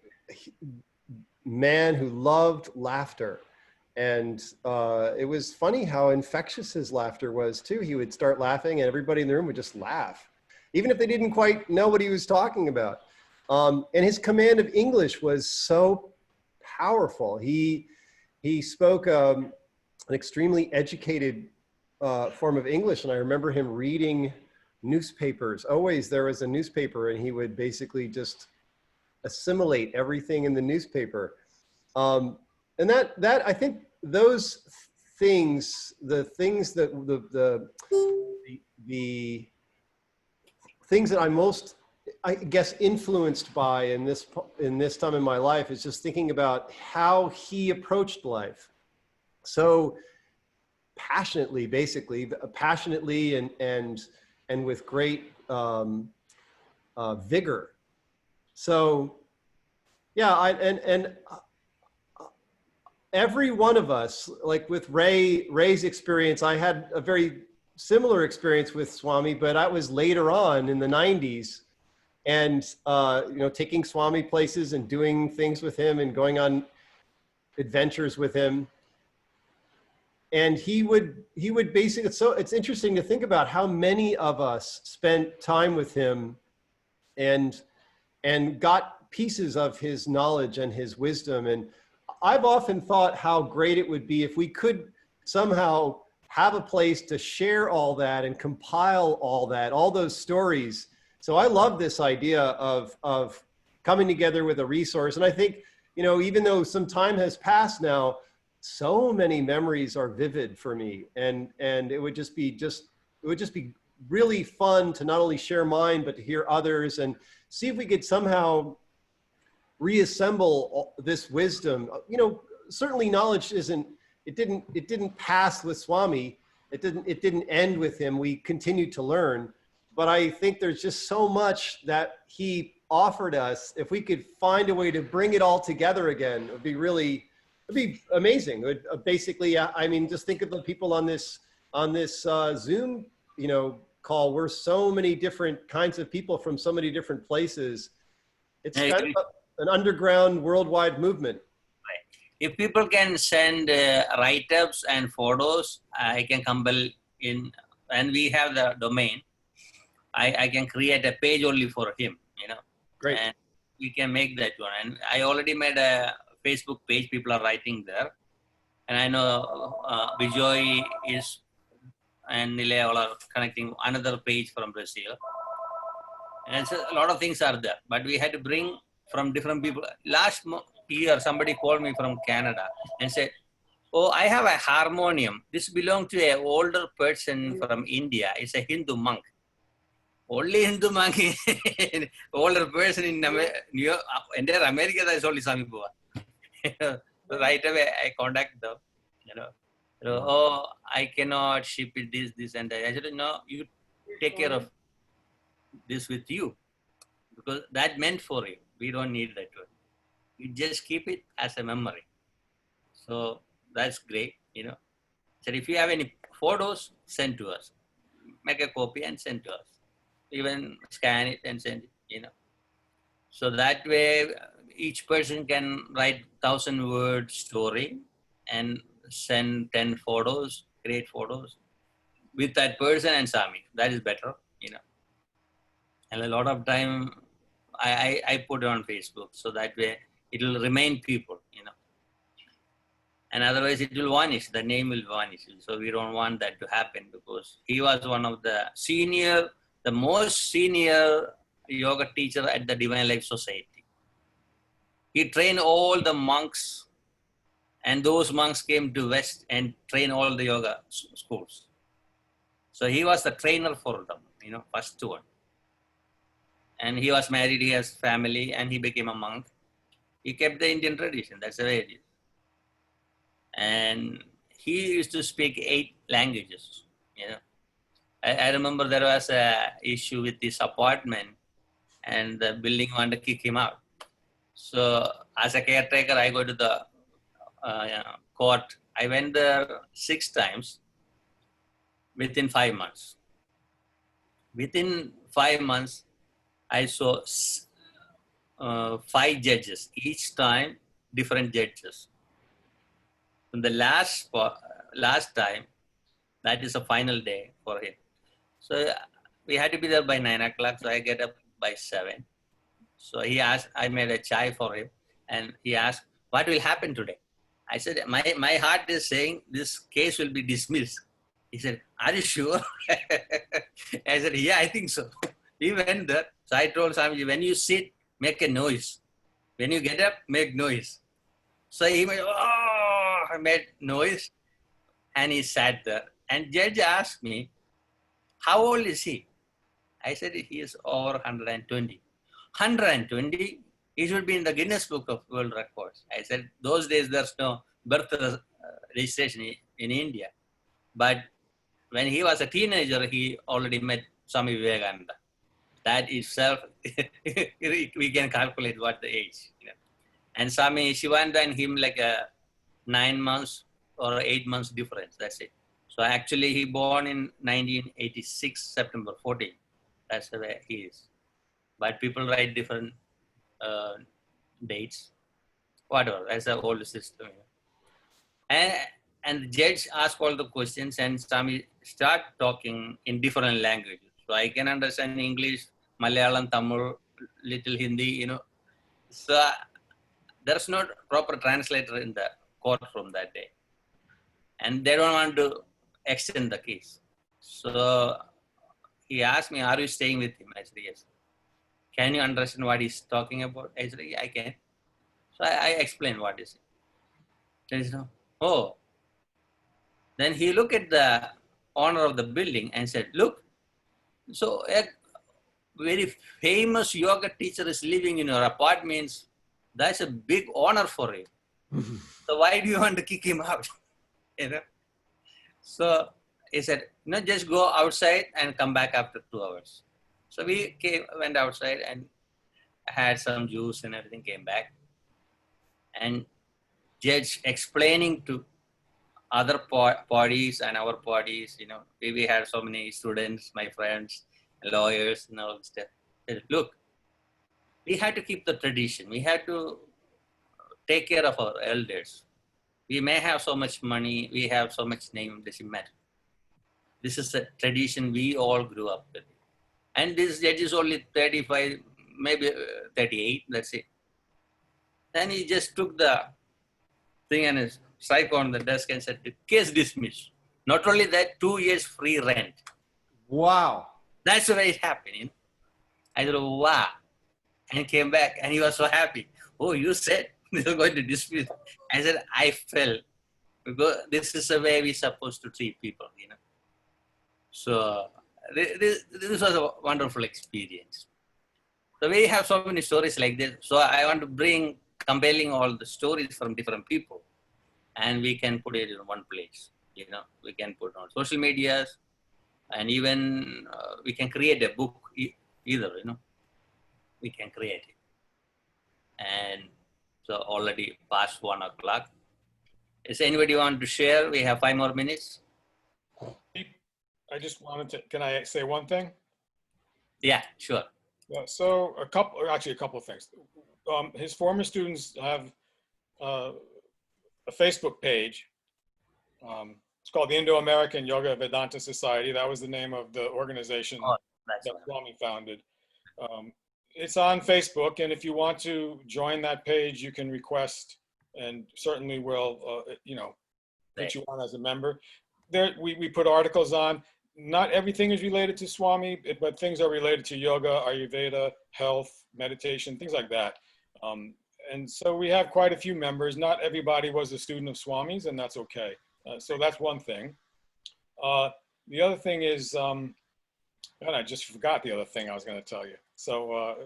man who loved laughter. And it was funny how infectious his laughter was too. He would start laughing and everybody in the room would just laugh, even if they didn't quite know what he was talking about. And his command of English was so powerful. He spoke an extremely educated form of English. And I remember him reading newspapers. Always there was a newspaper and he would basically just assimilate everything in the newspaper. And that I think those things, the things that the things that I'm most, I guess, influenced by in this time in my life is just thinking about how he approached life. So passionately, basically, passionately and with great vigor. So yeah, every one of us, like with Ray's experience, I had a very similar experience with Swami, but I was later on in the 90s, and taking Swami places and doing things with him and going on adventures with him. And he would basically, it's interesting to think about how many of us spent time with him and got pieces of his knowledge and his wisdom. And I've often thought how great it would be if we could somehow have a place to share all that and compile all that, all those stories. So I love this idea of coming together with a resource. And I think, even though some time has passed now, so many memories are vivid for me. And it would just be really fun to not only share mine, but to hear others and see if we could somehow reassemble this wisdom. Certainly knowledge it didn't pass with Swami. It didn't end with him. We continued to learn, but I think there's just so much that he offered us. If we could find a way to bring it all together again, it'd be amazing. It would basically, I mean, just think of the people on this Zoom, call. We're so many different kinds of people from so many different places. It's kind of an underground worldwide movement. Right. If people can send write-ups and photos, I can compile in, and we have the domain. I can create a page only for him, Great. And we can make that one. And I already made a Facebook page. People are writing there. And I know Bijoy and Nile all are connecting another page from Brazil. And so a lot of things are there. But we had to bring from different people. Last year, somebody called me from Canada and said, "Oh, I have a harmonium. This belongs to an older person from India. It's a Hindu monk." Only Hindu monk, older person in entire America, that's only Swami Bua. Right away, I contact them, "Oh, I cannot ship it, this, and that." I said, "No, you take care of this with you, because that meant for you. We don't need that one. You just keep it as a memory." So that's great, So if you have any photos, send to us. make a copy and send to us. Even scan it and send it, So that way, each person can write 1,000-word story and send 10 photos, create photos with that person and Swami. That is better, And a lot of time, I put it on Facebook, so that way it will remain people, And otherwise it will vanish, the name will vanish. So we don't want that to happen, because he was one of the most senior yoga teacher at the Divine Life Society. He trained all the monks, and those monks came to West and trained all the yoga schools. So he was the trainer for them, first one. And he was married, he has family, and he became a monk. He kept the Indian tradition, that's the way it is. And he used to speak 8 languages, I remember there was a issue with this apartment, and the building wanted to kick him out. So as a caretaker, I go to the court. I went there 6 times within 5 months. Within 5 months, I saw 5 judges, each time different judges. And the last time, that is a final day for him. So we had to be there by 9 o'clock, so I get up by 7. So he asked, I made a chai for him, and he asked, what will happen today? I said, my heart is saying this case will be dismissed. He said, are you sure? I said, yeah, I think so. He went there. So I told Swamiji, when you sit, make a noise. When you get up, make noise. So he made noise, and he sat there. And judge asked me, how old is he? I said, he is over 120. 120? He should be in the Guinness Book of World Records. I said, those days there's no birth registration in India. But when he was a teenager, he already met Swami Vivekananda. That itself, we can calculate what the age. And Swami Shivananda and him like a 9 months or 8 months difference, that's it. So actually he born in 1986, September 14. That's the way he is. But people write different dates, whatever, that's the old system. And the judge asked all the questions, and Swami start talking in different languages. So I can understand English, Malayalam, Tamil, little Hindi, So there's no proper translator in the courtroom that day. And they don't want to extend the case. So he asked me, are you staying with him? I said, yes. Can you understand what he's talking about? I said, yeah, I can. So I explained what is it. Then he said, oh. Then he looked at the owner of the building and said, look, so a very famous yoga teacher is living in your apartments. That's a big honor for him. So why do you want to kick him out? So he said, just go outside and come back after 2 hours. So we went outside and had some juice and everything, came back. And judge explaining to other parties and our parties, we had so many students, my friends, lawyers and all stuff. Said, look, we had to keep the tradition. We had to take care of our elders. We may have so much money, we have so much name, doesn't matter. This is a tradition we all grew up with. And this judge is only 35, maybe 38, that's it. Then he just took the thing and strike on the desk and said, case dismissed. Not only that, 2 years free rent. Wow. That's the way it happened. I said, wow. And came back and he was so happy. Oh, you said this is going to dismiss. I said, I felt, because this is the way we're supposed to treat people, So this was a wonderful experience. So we have so many stories like this. So I want to compiling all the stories from different people, and we can put it in one place. We can put on social medias, and even we can create a book either, we can create it. And so already past 1 o'clock. Is anybody want to share? We have 5 more minutes. I just wanted to, can I say one thing? Yeah, sure. Yeah, so a couple of things. His former students have a Facebook page. It's called the Indo-American Yoga Vedanta Society. That was the name of the organization that Swami founded. It's on Facebook, and if you want to join that page, you can request, and certainly will, put you on as a member. There, we put articles on. Not everything is related to Swami, but things are related to yoga, Ayurveda, health, meditation, things like that. And so we have quite a few members. Not everybody was a student of Swami's, and that's okay. So that's one thing. The other thing is, and I just forgot the other thing I was going to tell you. So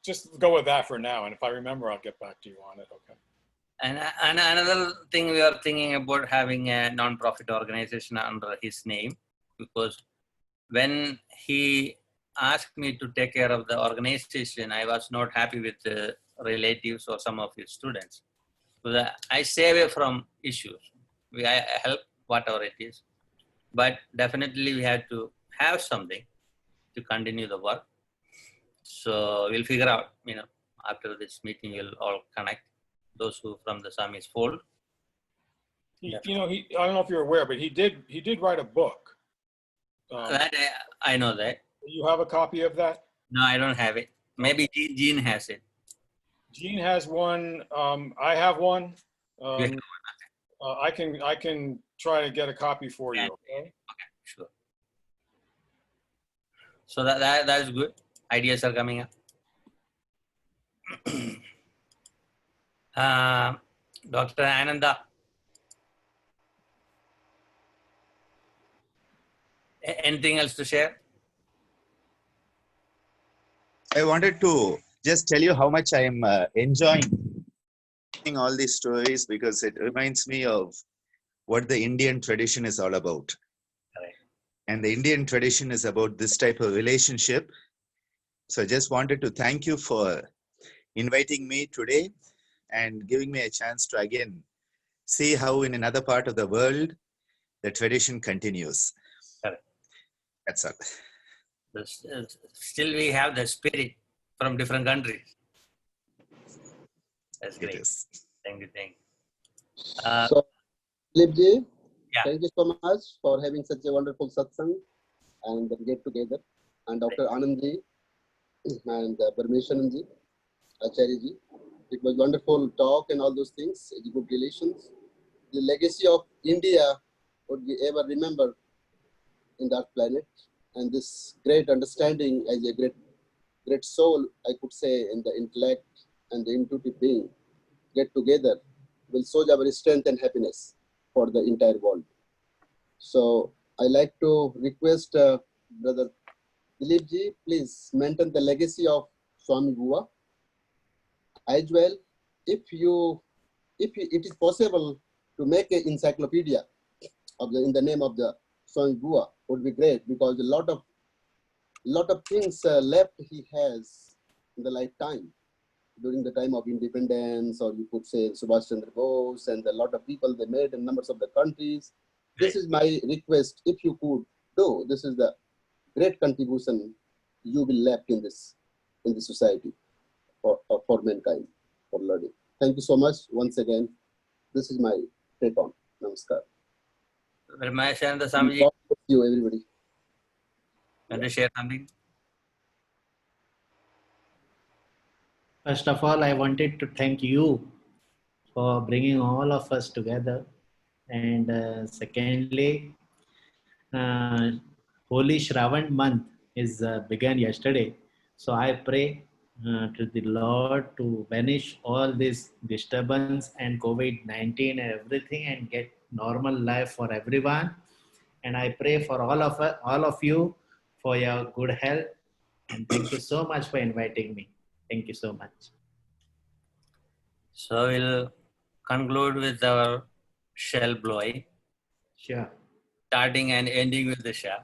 just go with that for now, and if I remember, I'll get back to you on it. Okay. And another thing, we are thinking about having a non-profit organization under his name, because when he asked me to take care of the organization, I was not happy with the relatives or some of his students. So I stay away from issues. I help whatever it is, but definitely we have to have something to continue the work. So we'll figure out, after this meeting, we'll all connect, those who from the Swami's fold. I don't know if you're aware, but he did write a book. That I know that. You have a copy of that? No, I don't have it. Maybe Jean has it. Jean has one. I have one. I can try to get a copy for you. Okay. Okay, sure. So that's good. Ideas are coming up. Dr. Ananda. Anything else to share? I wanted to just tell you how much I am enjoying all these stories, because it reminds me of what the Indian tradition is all about. Correct. And the Indian tradition is about this type of relationship. So I just wanted to thank you for inviting me today and giving me a chance to again see how in another part of the world the tradition continues. Correct. That's all. Still we have the spirit from different countries. That's great. Thank you. So, Dileepji, yeah. Thank you so much for having such a wonderful satsang and the get together. And Dr. Anandji and BRAHMESHANANDACHARYA, Acharyaji. It was wonderful talk and all those things, good relations. The legacy of India would we ever remember in that planet, and this great understanding as a great soul, I could say, in the intellect and the intuitive being get together will show our strength and happiness for the entire world. So I like to request Brother Dileepji, please maintain the legacy of Swami Bua. As well, if it is possible to make an encyclopedia in the name of the Swami Bua, would be great, because a lot of things left he has in the lifetime, during the time of independence, or you could say Subhash Chandra Bose, and a lot of people they made in numbers of the countries. This is my request, if you could do, this is the great contribution you will left in this society for mankind, for learning. Thank you so much once again. This is my take on. Namaskar. Brahmashananda Swamiji, God bless you, everybody. want to share something? First of all, I wanted to thank you for bringing all of us together. And secondly, Holy Shravan month is began yesterday. So I pray to the Lord to banish all this disturbance and COVID-19 and everything, and get normal life for everyone. And I pray for all of you for your good health. And thank you so much for inviting me. Thank you so much. So we'll conclude with our shell blowing. Sure. Starting and ending with the shell.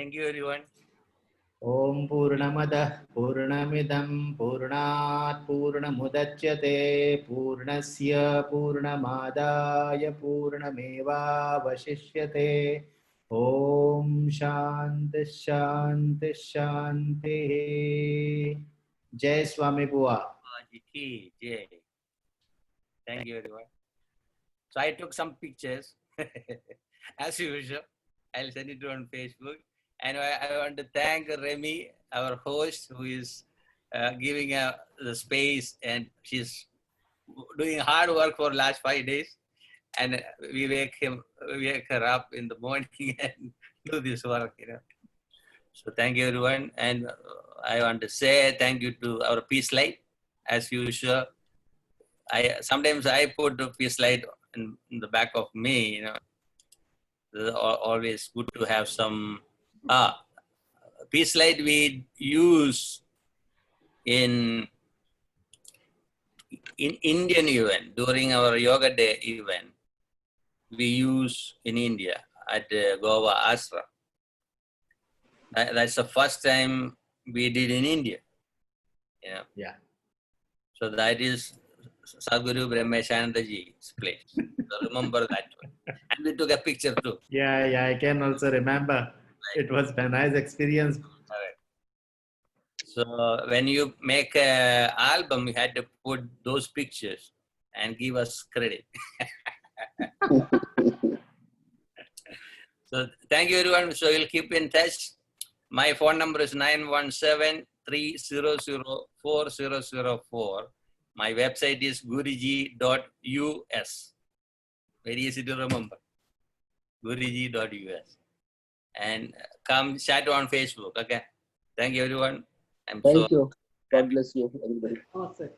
Thank you, everyone. Om Purnamadah Purnamidam Purnat Purnamudachyate Purnasya Purnamadaya Purnameva Vashishyate. Om Shanti Shanti Shanti. Jai Swami Bua. Jai. Thank you, everyone. So I took some pictures, as usual. I'll send it on Facebook. And I want to thank Remy, our host, who is giving the space, and she's doing hard work for last 5 days. And we wake her up in the morning and do this work, you know. So thank you, everyone. And I want to say thank you to our peace light, as usual. Sometimes I put the peace light in the back of me, you know. It's always good to have some peace light we use in Indian event, during our yoga day event. We use in India at Goa Ashram. That's the first time we did in India. You know? Yeah. So that is Sadhguru Brahmeshanandaji's place. So remember that one. And we took a picture too. Yeah, I can also remember. It was a nice experience. Correct. So when you make an album, you had to put those pictures and give us credit. So thank you, everyone. So we'll keep in touch. My phone number is 917-300-4004. My website is guruji.us. Very easy to remember. guruji.us. And come chat on Facebook. Okay. Thank you, everyone. Thank you. God bless you, everybody. Awesome.